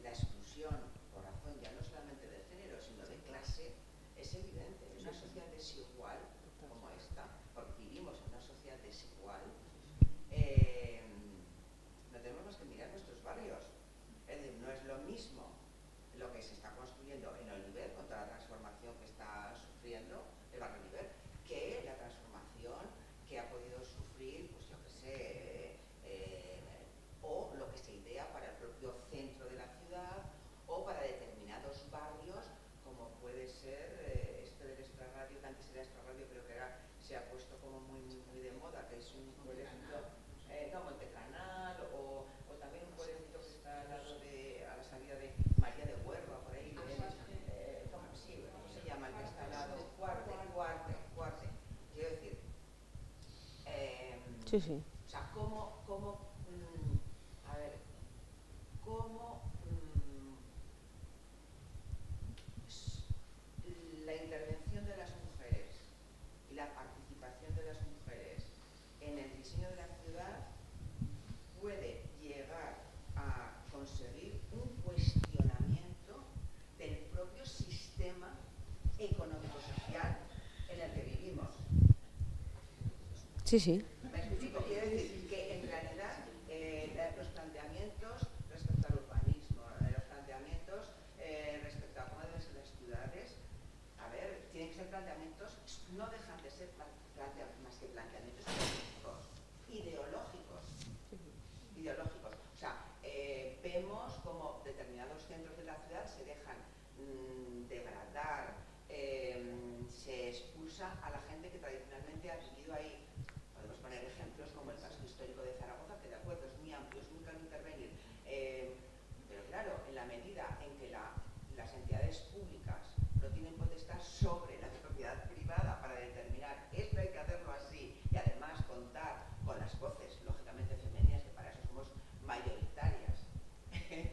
la exclusión por razón ya no solamente de género, sino de clase, es evidente. En una sociedad desigual como esta, porque vivimos en una sociedad desigual, no tenemos más que mirar nuestros barrios. Es decir, no es lo mismo lo que se está construyendo en Oliver, con toda la transformación que está sufriendo el barrio Oliver, que la transformación que ha podido sufrir, pues yo qué sé, o lo que se idea para el propio centro de la ciudad o para determinados barrios, como puede ser este del extrarradio, que antes era extrarradio, pero que ahora se ha puesto como muy de moda, que es un pueblecito, Montecanal, o también un pueblecito que está al lado a la salida de María de Huerva, por ahí, ¿cómo se llama el que está al lado? Cuarte. Quiero decir, Sí. o sea, ¿cómo la intervención de las mujeres y la participación de las mujeres en el diseño de la ciudad puede llegar a conseguir un cuestionamiento del propio sistema económico-social en el que vivimos? Sí. ¿Me explico? Quiero decir que en realidad los planteamientos respecto al urbanismo, los planteamientos respecto a cómo deben ser las ciudades, a ver, tienen que ser planteamientos, no dejan de ser más que planteamientos ideológicos. O sea, vemos como determinados centros de la ciudad se dejan degradar, se expulsa a la gente que tradicionalmente ha vivido ahí. Podemos poner ejemplos como el casco histórico de Zaragoza, que de acuerdo es muy amplio, es muy claro intervenir, pero claro, en la medida en que las entidades públicas no tienen potestad sobre la propiedad privada para determinar esto hay que hacerlo así y además contar con las voces, lógicamente femeninas, que para eso somos mayoritarias en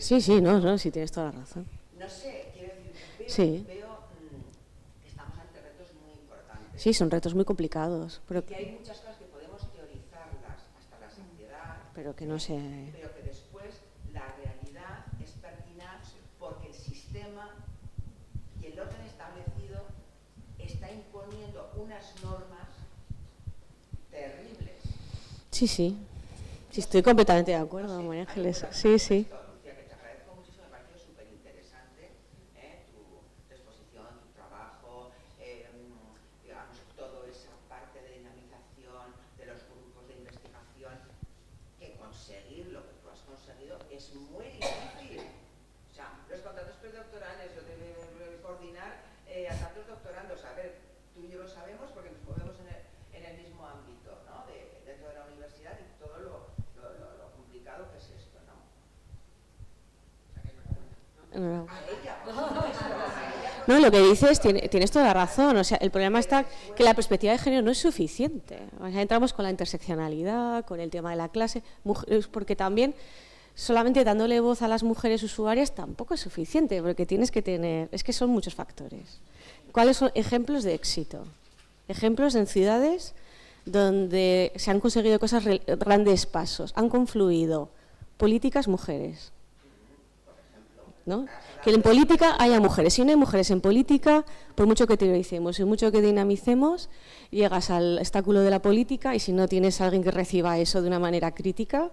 Sí, no, sí tienes toda la razón. No sé, quiero decir, veo que estamos ante retos muy importantes. Sí, son retos muy complicados. Pero que hay muchas cosas que podemos teorizarlas hasta la saciedad, pero que no se... pero que después la realidad es pertinaz porque el sistema y el orden establecido está imponiendo unas normas terribles. Sí, estoy completamente de acuerdo, María Ángeles. Sí. Conseguir lo que tú has conseguido es muy difícil. O sea, los contratos predoctorales, lo de coordinar a tantos doctorandos. A ver, tú y yo lo sabemos porque nos movemos en el mismo ámbito, ¿no? Dentro de la universidad y todo lo complicado que es esto, ¿no? No, lo que dices, tienes toda la razón. O sea, el problema está que la perspectiva de género no es suficiente. O sea, entramos con la interseccionalidad, con el tema de la clase, mujeres, porque también solamente dándole voz a las mujeres usuarias tampoco es suficiente, porque tienes que tener, es que son muchos factores. ¿Cuáles son ejemplos de éxito? Ejemplos en ciudades donde se han conseguido cosas, grandes pasos, han confluido políticas, mujeres, ¿no? Que en política haya mujeres. Si no hay mujeres en política, por mucho que teoricemos y mucho que dinamicemos, llegas al obstáculo de la política y si no tienes a alguien que reciba eso de una manera crítica,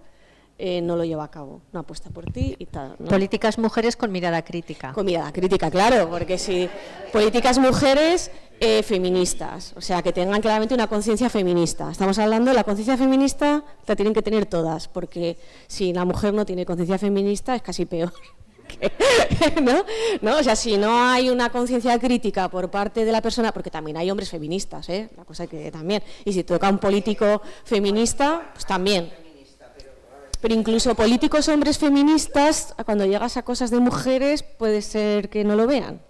no lo lleva a cabo, no apuesta por ti y tal, ¿no? Políticas mujeres con mirada crítica. Con mirada crítica, claro, porque si políticas mujeres feministas, o sea, que tengan claramente una conciencia feminista. Estamos hablando de la conciencia feminista, la tienen que tener todas, porque si la mujer no tiene conciencia feminista es casi peor. ¿No? O sea, si no hay una conciencia crítica por parte de la persona, porque también hay hombres feministas, la cosa que también, y si toca un político feminista, pues también. Pero incluso políticos hombres feministas, cuando llegas a cosas de mujeres, puede ser que no lo vean,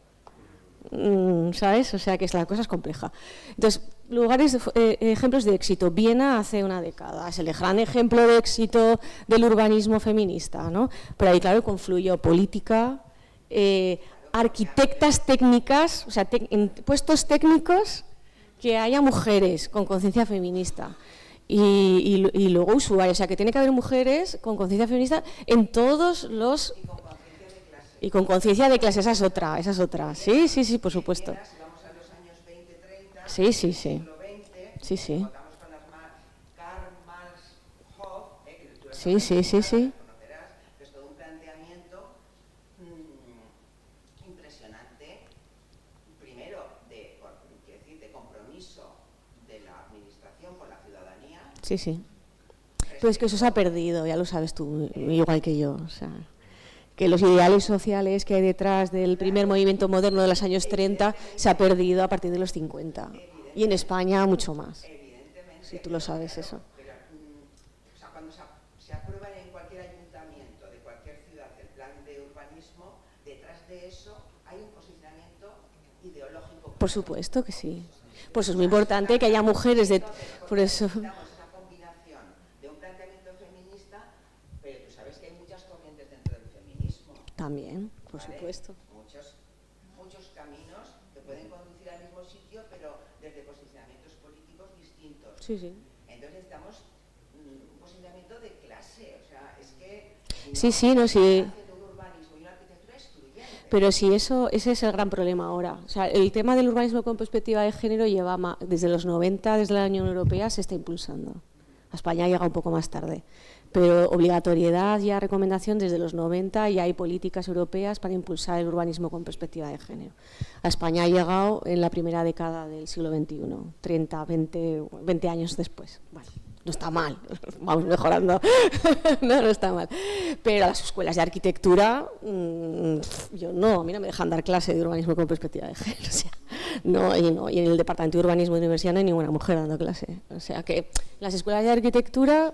¿sabes? O sea, que la cosa es compleja. Entonces, ejemplos de éxito. Viena hace una década es el gran ejemplo de éxito del urbanismo feminista, ¿no? Pero ahí, claro, confluyó política, arquitectas técnicas, o sea, en puestos técnicos que haya mujeres con conciencia feminista. Y luego usuarios, o sea, que tiene que haber mujeres con conciencia feminista en todos los... Y con conciencia de clase, esa es otra. Sí, sí, sí, por supuesto. Sí, sí, sí. Sí, sí. Sí, sí, sí, sí. Es todo un planteamiento impresionante, primero de compromiso de la administración con la ciudadanía. Sí, sí. Pero es que eso se ha perdido, ya lo sabes tú, igual que yo, o sea, que los ideales sociales que hay detrás del primer movimiento moderno de los años 30 se ha perdido a partir de los 50. Y en España mucho más. Si tú lo sabes eso. Pero, o sea, cuando se aprueba en cualquier ayuntamiento de cualquier ciudad el plan de urbanismo, detrás de eso hay un posicionamiento ideológico. Por supuesto que sí. Pues es muy importante que haya mujeres de... Por eso... Esa combinación de un planteamiento feminista, pero tú sabes que hay muchas corrientes dentro del feminismo. También, por ¿Vale? supuesto. Muchos caminos que pueden conducir al mismo sitio, pero desde posicionamientos políticos distintos. Sí, sí. Entonces necesitamos un posicionamiento de clase, o sea, es que... Sí, sí, no, sí. Un urbanismo y una arquitectura excluyente. Pero sí, ese es el gran problema ahora. O sea, el tema del urbanismo con perspectiva de género lleva desde los 90, desde la Unión Europea, se está impulsando. A España llega un poco más tarde. Pero obligatoriedad y recomendación desde los 90 ya hay políticas europeas para impulsar el urbanismo con perspectiva de género. A España ha llegado en la primera década del siglo XXI, 30, 20 años después. Bueno, no está mal, vamos mejorando, no está mal. Pero las escuelas de arquitectura, a mí no me dejan dar clase de urbanismo con perspectiva de género. O sea, y en el departamento de urbanismo de universidad no hay ninguna mujer dando clase. O sea que las escuelas de arquitectura...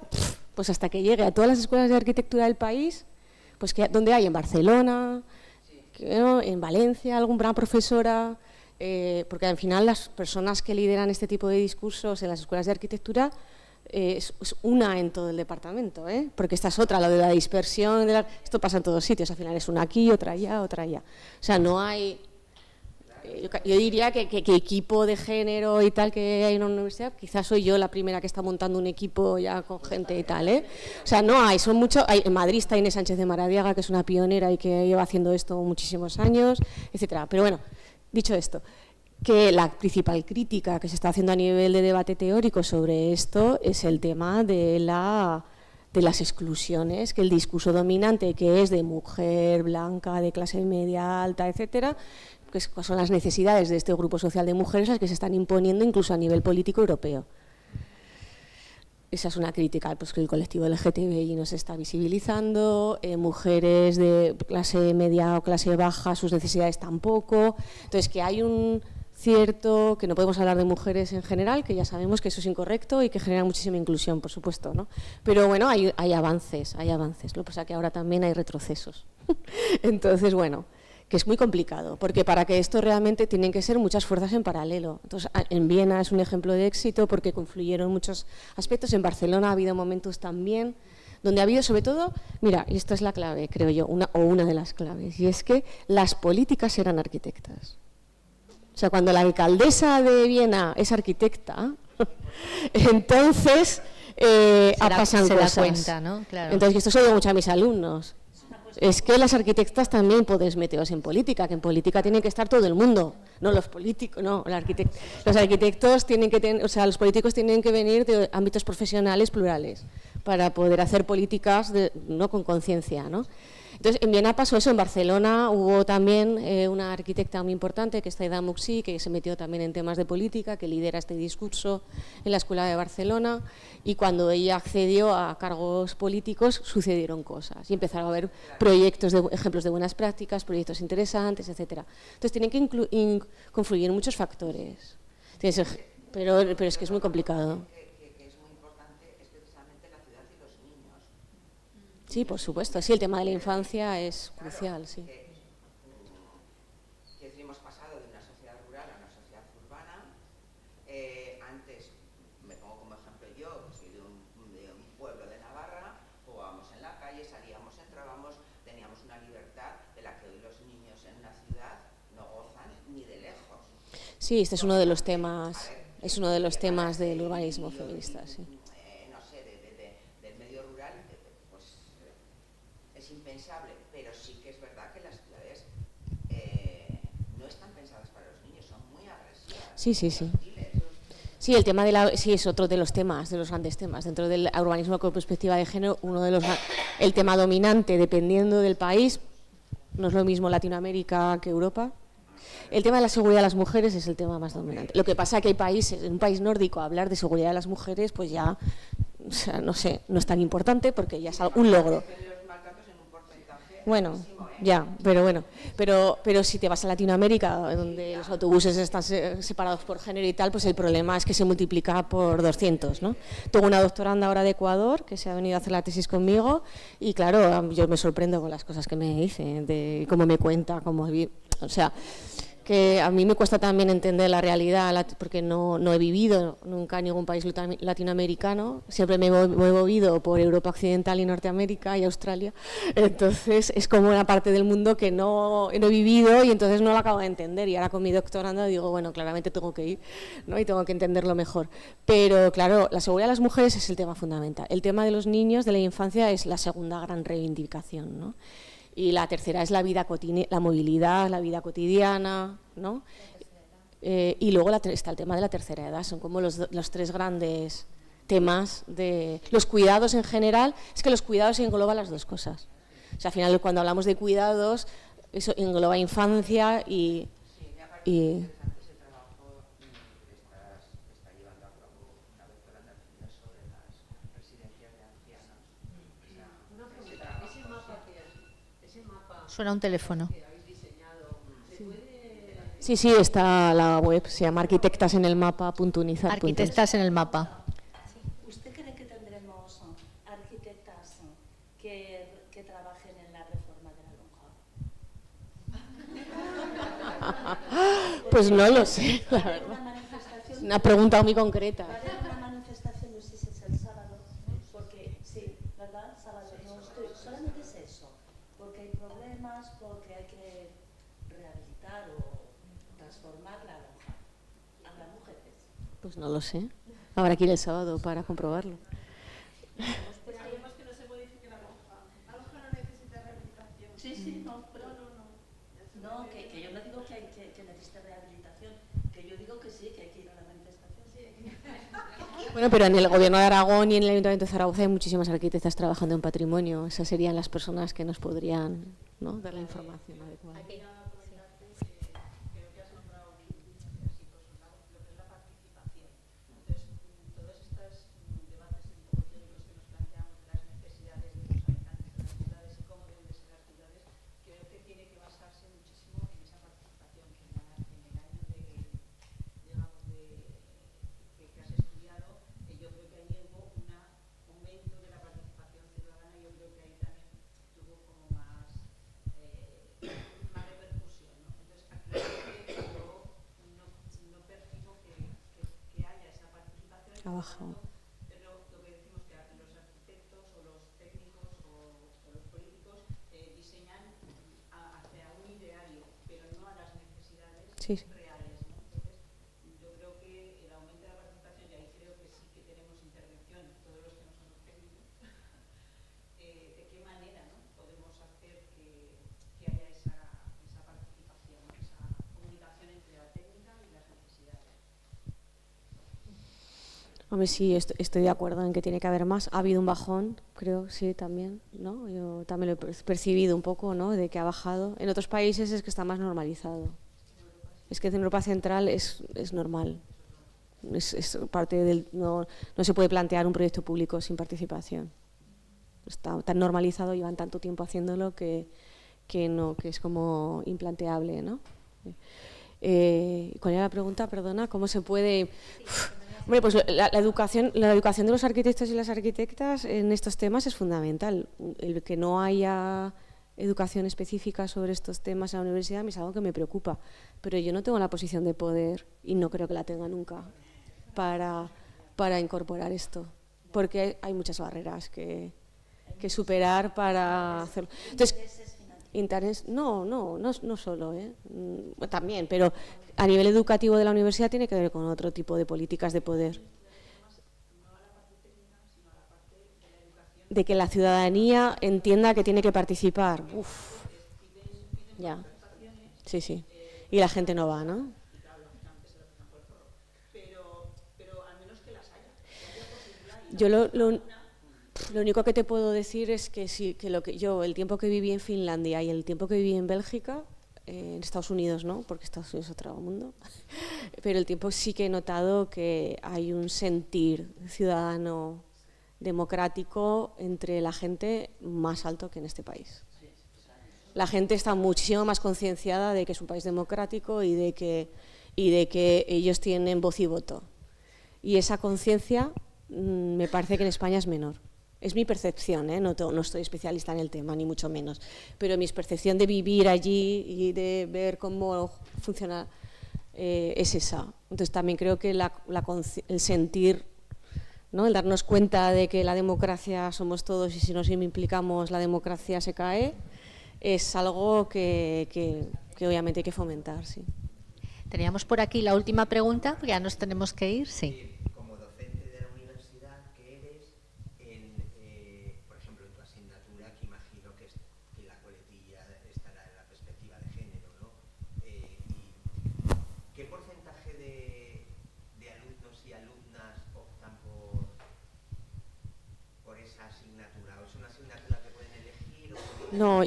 Pues hasta que llegue a todas las escuelas de arquitectura del país, pues que donde hay en Barcelona, en Valencia, alguna profesora, porque al final las personas que lideran este tipo de discursos en las escuelas de arquitectura es una en todo el departamento, porque esta es otra, lo de la dispersión, esto pasa en todos sitios, al final es una aquí, otra allá, otra allá. O sea, no hay... Yo diría que equipo de género y tal que hay en una universidad, quizás soy yo la primera que está montando un equipo ya con gente y tal, O sea, no hay, son muchos. En Madrid está Inés Sánchez de Maradiaga, que es una pionera y que lleva haciendo esto muchísimos años, etcétera. Pero bueno, dicho esto, que la principal crítica que se está haciendo a nivel de debate teórico sobre esto es el tema de las exclusiones, que el discurso dominante, que es de mujer blanca, de clase media alta, etcétera, que son las necesidades de este grupo social de mujeres las que se están imponiendo incluso a nivel político europeo. Esa es una crítica, pues que el colectivo LGTBI no se está visibilizando, mujeres de clase media o clase baja, sus necesidades tampoco. Entonces, que hay un cierto, que no podemos hablar de mujeres en general, que ya sabemos que eso es incorrecto y que genera muchísima inclusión, por supuesto, ¿no? Pero bueno, hay avances. Lo que pasa es que ahora también hay retrocesos. Entonces, bueno, que es muy complicado, porque para que esto realmente tienen que ser muchas fuerzas en paralelo. Entonces, en Viena es un ejemplo de éxito porque confluyeron muchos aspectos, en Barcelona ha habido momentos también donde ha habido sobre todo, mira, y esta es la clave, creo yo, una de las claves, y es que las políticas eran arquitectas. O sea, cuando la alcaldesa de Viena es arquitecta, entonces pasan cosas. Se da cuenta, ¿no? Claro. Entonces, esto se lo digo mucho a mis alumnos. Es que las arquitectas también podéis meteros en política, que en política tiene que estar todo el mundo, no los políticos, no, los arquitectos tienen que tener, o sea, los políticos tienen que venir de ámbitos profesionales plurales para poder hacer políticas no con conciencia, ¿no? Entonces, en Viena pasó eso, en Barcelona hubo también una arquitecta muy importante, que es Zaida Muxi, que se metió también en temas de política, que lidera este discurso en la Escuela de Barcelona, y cuando ella accedió a cargos políticos sucedieron cosas, y empezaron a haber proyectos, ejemplos de buenas prácticas, proyectos interesantes, etcétera. Entonces, tienen que confluir muchos factores, pero es que es muy complicado. Sí, por supuesto. Sí, el tema de la infancia es crucial, sí. Hemos pasado de una sociedad rural a una sociedad urbana. Antes, me pongo como ejemplo yo, que soy de un pueblo de Navarra, jugábamos en la calle, salíamos, entrábamos, teníamos una libertad de la que hoy los niños en una ciudad no gozan ni de lejos. Sí, este es uno de los temas, del urbanismo feminista, sí. Impensable, pero sí que es verdad que las ciudades no están pensadas para los niños, son muy agresivas. Sí. Sí, el tema sí es otro de los temas, de los grandes temas. Dentro del urbanismo con perspectiva de género, el tema dominante, dependiendo del país, no es lo mismo Latinoamérica que Europa. El tema de la seguridad de las mujeres es el tema más dominante. Lo que pasa es que hay países, en un país nórdico, hablar de seguridad de las mujeres, pues ya, o sea, no sé, no es tan importante porque ya es un logro. Bueno, ya, pero si te vas a Latinoamérica, donde los autobuses están separados por género y tal, pues el problema es que se multiplica por 200, ¿no? Tengo una doctoranda ahora de Ecuador que se ha venido a hacer la tesis conmigo y claro, yo me sorprendo con las cosas que me dice, de cómo me cuenta, o sea, que a mí me cuesta también entender la realidad porque no he vivido nunca en ningún país latinoamericano, siempre me he movido por Europa Occidental y Norteamérica y Australia, entonces es como una parte del mundo que no he vivido y entonces no lo acabo de entender, y ahora con mi doctorando digo, bueno, claramente tengo que ir, ¿no? Y tengo que entenderlo mejor, pero claro, la seguridad de las mujeres es el tema fundamental, el tema de los niños, de la infancia, es la segunda gran reivindicación, ¿no? Y la tercera es la vida la movilidad, la vida cotidiana, ¿no? Y luego está el tema de la tercera edad, son como los tres grandes temas de los cuidados en general. Es que los cuidados engloban las dos cosas. O sea, al final cuando hablamos de cuidados, eso engloba infancia y Suena un teléfono. Sí, está la web, se llama arquitectasenelmapa.unizar.es. Arquitectas en el mapa. ¿Usted cree que tendremos arquitectas que trabajen en la reforma de la lonja? Pues no lo sé, la verdad. Una pregunta muy concreta. Va a haber una manifestación, no sé si es el sábado, porque sí, ¿verdad? Sábado, no estoy, solamente es eso, porque hay problemas, porque hay que rehabilitar o transformar la lonja. ¿Habrá mujeres? Pues no lo sé. Habrá que ir el sábado para comprobarlo. Esperemos que no se modifique la lonja. La lonja no necesita rehabilitación. Sí, no. No, que yo no digo que necesite rehabilitación, que yo digo que sí, que hay que ir a la manifestación. Sí. Bueno, pero en el Gobierno de Aragón y en el Ayuntamiento de Zaragoza hay muchísimas arquitectas trabajando en patrimonio. Esas serían las personas que nos podrían, ¿no?, dar la información adecuada. Pero lo que decimos que los arquitectos o los técnicos Sí, sí. reales, ¿no? Entonces, yo creo que el aumento de la participación, y ahí creo que sí que tenemos intervención todos los que no somos técnicos, de qué manera, ¿no?, podemos hacer que haya esa participación, ¿no?, esa comunicación entre la técnica y las necesidades. Hombre, sí, estoy de acuerdo en que tiene que haber más. Ha habido un bajón, creo, sí, también, ¿no? Yo también lo he percibido un poco, ¿no?, de que ha bajado. En otros países es que está más normalizado. Es que en Europa Central es normal. Es parte del, no se puede plantear un proyecto público sin participación. Está tan normalizado, llevan tanto tiempo haciéndolo que es como implanteable, ¿no? ¿Cuál era la pregunta? Perdona, ¿cómo se puede...? Hombre, pues la educación de los arquitectos y las arquitectas en estos temas es fundamental. El que no haya educación específica sobre estos temas en la universidad es algo que me preocupa, pero yo no tengo la posición de poder, y no creo que la tenga nunca, para incorporar esto, porque hay muchas barreras que superar para hacerlo. Entonces, interés, no solo, también, pero a nivel educativo de la universidad tiene que ver con otro tipo de políticas de poder. De que la ciudadanía entienda que tiene que participar. Uf. Ya. Sí, sí. Y la gente no va, ¿no? Pero al menos que las haya. Yo lo único que te puedo decir es que sí, que el tiempo que viví en Finlandia y el tiempo que viví en Bélgica, en Estados Unidos no, porque Estados Unidos es otro mundo, pero el tiempo sí que he notado que hay un sentir ciudadano democrático entre la gente más alto que en este país. La gente está muchísimo más concienciada de que es un país democrático y de que ellos tienen voz y voto. Y esa conciencia me parece que en España es menor. Es mi percepción, no estoy especialista en el tema, ni mucho menos, pero mi percepción de vivir allí y de ver cómo funciona es esa. Entonces también creo que el sentir, ¿no?, el darnos cuenta de que la democracia somos todos y si nos implicamos la democracia se cae, es algo que obviamente hay que fomentar, sí. Teníamos por aquí la última pregunta, porque ya nos tenemos que ir, sí. Como docente de la universidad que eres, por ejemplo, en tu asignatura, que imagino que la coletilla estará en la perspectiva de género, ¿no? ¿Qué porcentaje de alumnos y alumnas optan por esa asignatura? ¿O es una asignatura que pueden elegir? No,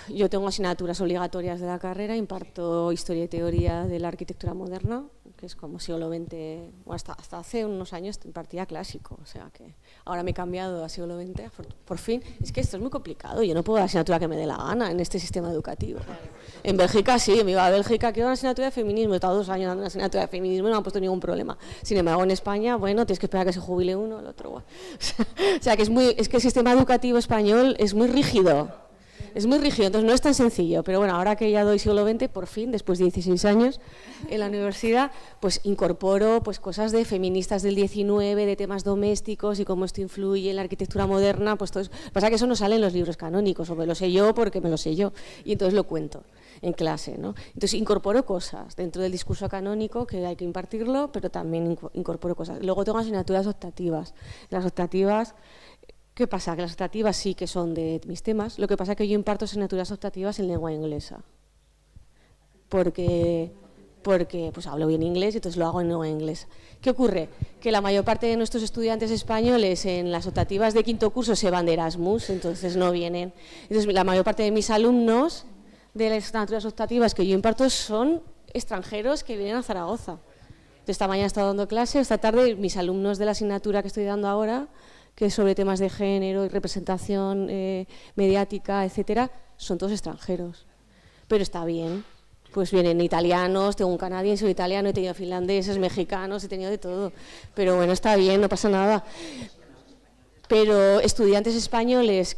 yo tengo asignaturas obligatorias de la carrera, imparto Historia y Teoría de la Arquitectura Moderna, que es como siglo XX, o hasta hace unos años impartía clásico, o sea que ahora me he cambiado a siglo XX, por fin. Es que esto es muy complicado, yo no puedo dar asignatura que me dé la gana en este sistema educativo. En Bélgica sí, me iba a Bélgica, quiero una asignatura de feminismo, he estado 2 años dando una asignatura de feminismo y no me han puesto ningún problema. Sin embargo, en España, bueno, tienes que esperar a que se jubile uno, el otro. Bueno. O sea que es que el sistema educativo español es muy rígido. Es muy rígido, entonces no es tan sencillo, pero bueno, ahora que ya doy siglo XX, por fin, después de 16 años en la universidad, pues incorporo pues cosas de feministas del 19, de temas domésticos y cómo esto influye en la arquitectura moderna, pues todo eso. Pasa que eso no sale en los libros canónicos, o me lo sé yo porque me lo sé yo, y entonces lo cuento en clase, ¿no? Entonces incorporo cosas dentro del discurso canónico, que hay que impartirlo, pero también incorporo cosas. Luego tengo asignaturas optativas. Las optativas... ¿Qué pasa? Que las optativas sí que son de mis temas, lo que pasa es que yo imparto asignaturas optativas en lengua inglesa, porque pues hablo bien inglés y entonces lo hago en lengua inglesa. ¿Qué ocurre? Que la mayor parte de nuestros estudiantes españoles en las optativas de 5º curso se van de Erasmus, entonces no vienen. Entonces la mayor parte de mis alumnos de las asignaturas optativas que yo imparto son extranjeros que vienen a Zaragoza. Entonces, esta mañana he estado dando clase, esta tarde mis alumnos de la asignatura que estoy dando ahora, que es sobre temas de género y representación mediática, etcétera, son todos extranjeros. Pero está bien, pues vienen italianos, tengo un canadiense, un italiano, he tenido finlandeses, mexicanos, he tenido de todo. Pero bueno, está bien, no pasa nada. Pero estudiantes españoles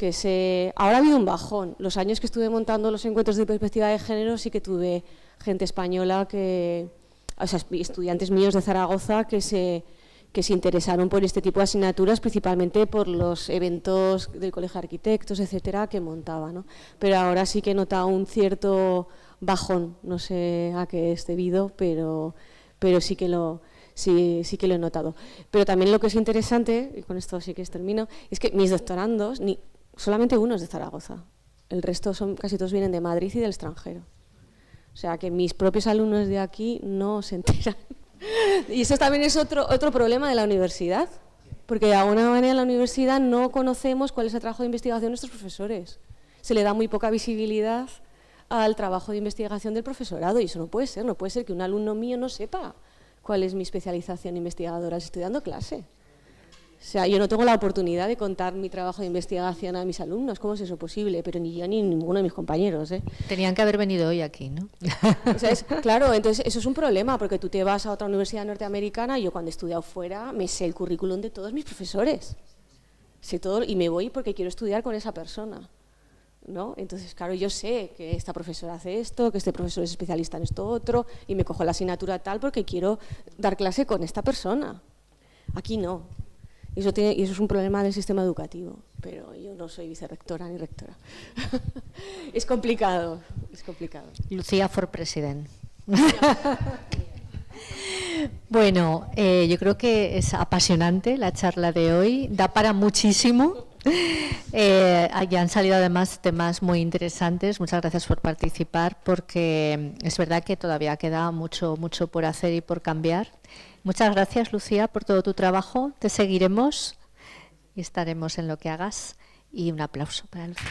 ahora ha habido un bajón. Los años que estuve montando los encuentros de perspectiva de género sí que tuve gente española o sea, estudiantes míos de Zaragoza que se interesaron por este tipo de asignaturas, principalmente por los eventos del Colegio de Arquitectos, etcétera, que montaba, ¿no? Pero ahora sí que he notado un cierto bajón, no sé a qué es debido, pero sí que lo he notado. Pero también lo que es interesante, y con esto sí que termino, es que mis doctorandos, solamente uno es de Zaragoza, el resto casi todos vienen de Madrid y del extranjero. O sea, que mis propios alumnos de aquí no se enteran. Y eso también es otro problema de la universidad, porque de alguna manera en la universidad no conocemos cuál es el trabajo de investigación de nuestros profesores. Se le da muy poca visibilidad al trabajo de investigación del profesorado y eso no puede ser que un alumno mío no sepa cuál es mi especialización investigadora, estoy dando clase. O sea, yo no tengo la oportunidad de contar mi trabajo de investigación a mis alumnos, ¿cómo es eso posible? Pero ni yo ni ninguno de mis compañeros. Tenían que haber venido hoy aquí, ¿no? O sea, claro, entonces eso es un problema, porque tú te vas a otra universidad norteamericana y yo cuando he estudiado fuera me sé el currículum de todos mis profesores. Sé todo y me voy porque quiero estudiar con esa persona, ¿no? Entonces, claro, yo sé que esta profesora hace esto, que este profesor es especialista en esto otro y me cojo la asignatura tal porque quiero dar clase con esta persona. Aquí no. Y eso es un problema del sistema educativo, pero yo no soy vicerrectora ni rectora. Es complicado, es complicado. Lucía for President. Bueno, yo creo que es apasionante la charla de hoy, da para muchísimo. Ya han salido además temas muy interesantes. Muchas gracias por participar, porque es verdad que todavía queda mucho por hacer y por cambiar. Muchas gracias, Lucía, por todo tu trabajo. Te seguiremos y estaremos en lo que hagas. Y un aplauso para Lucía.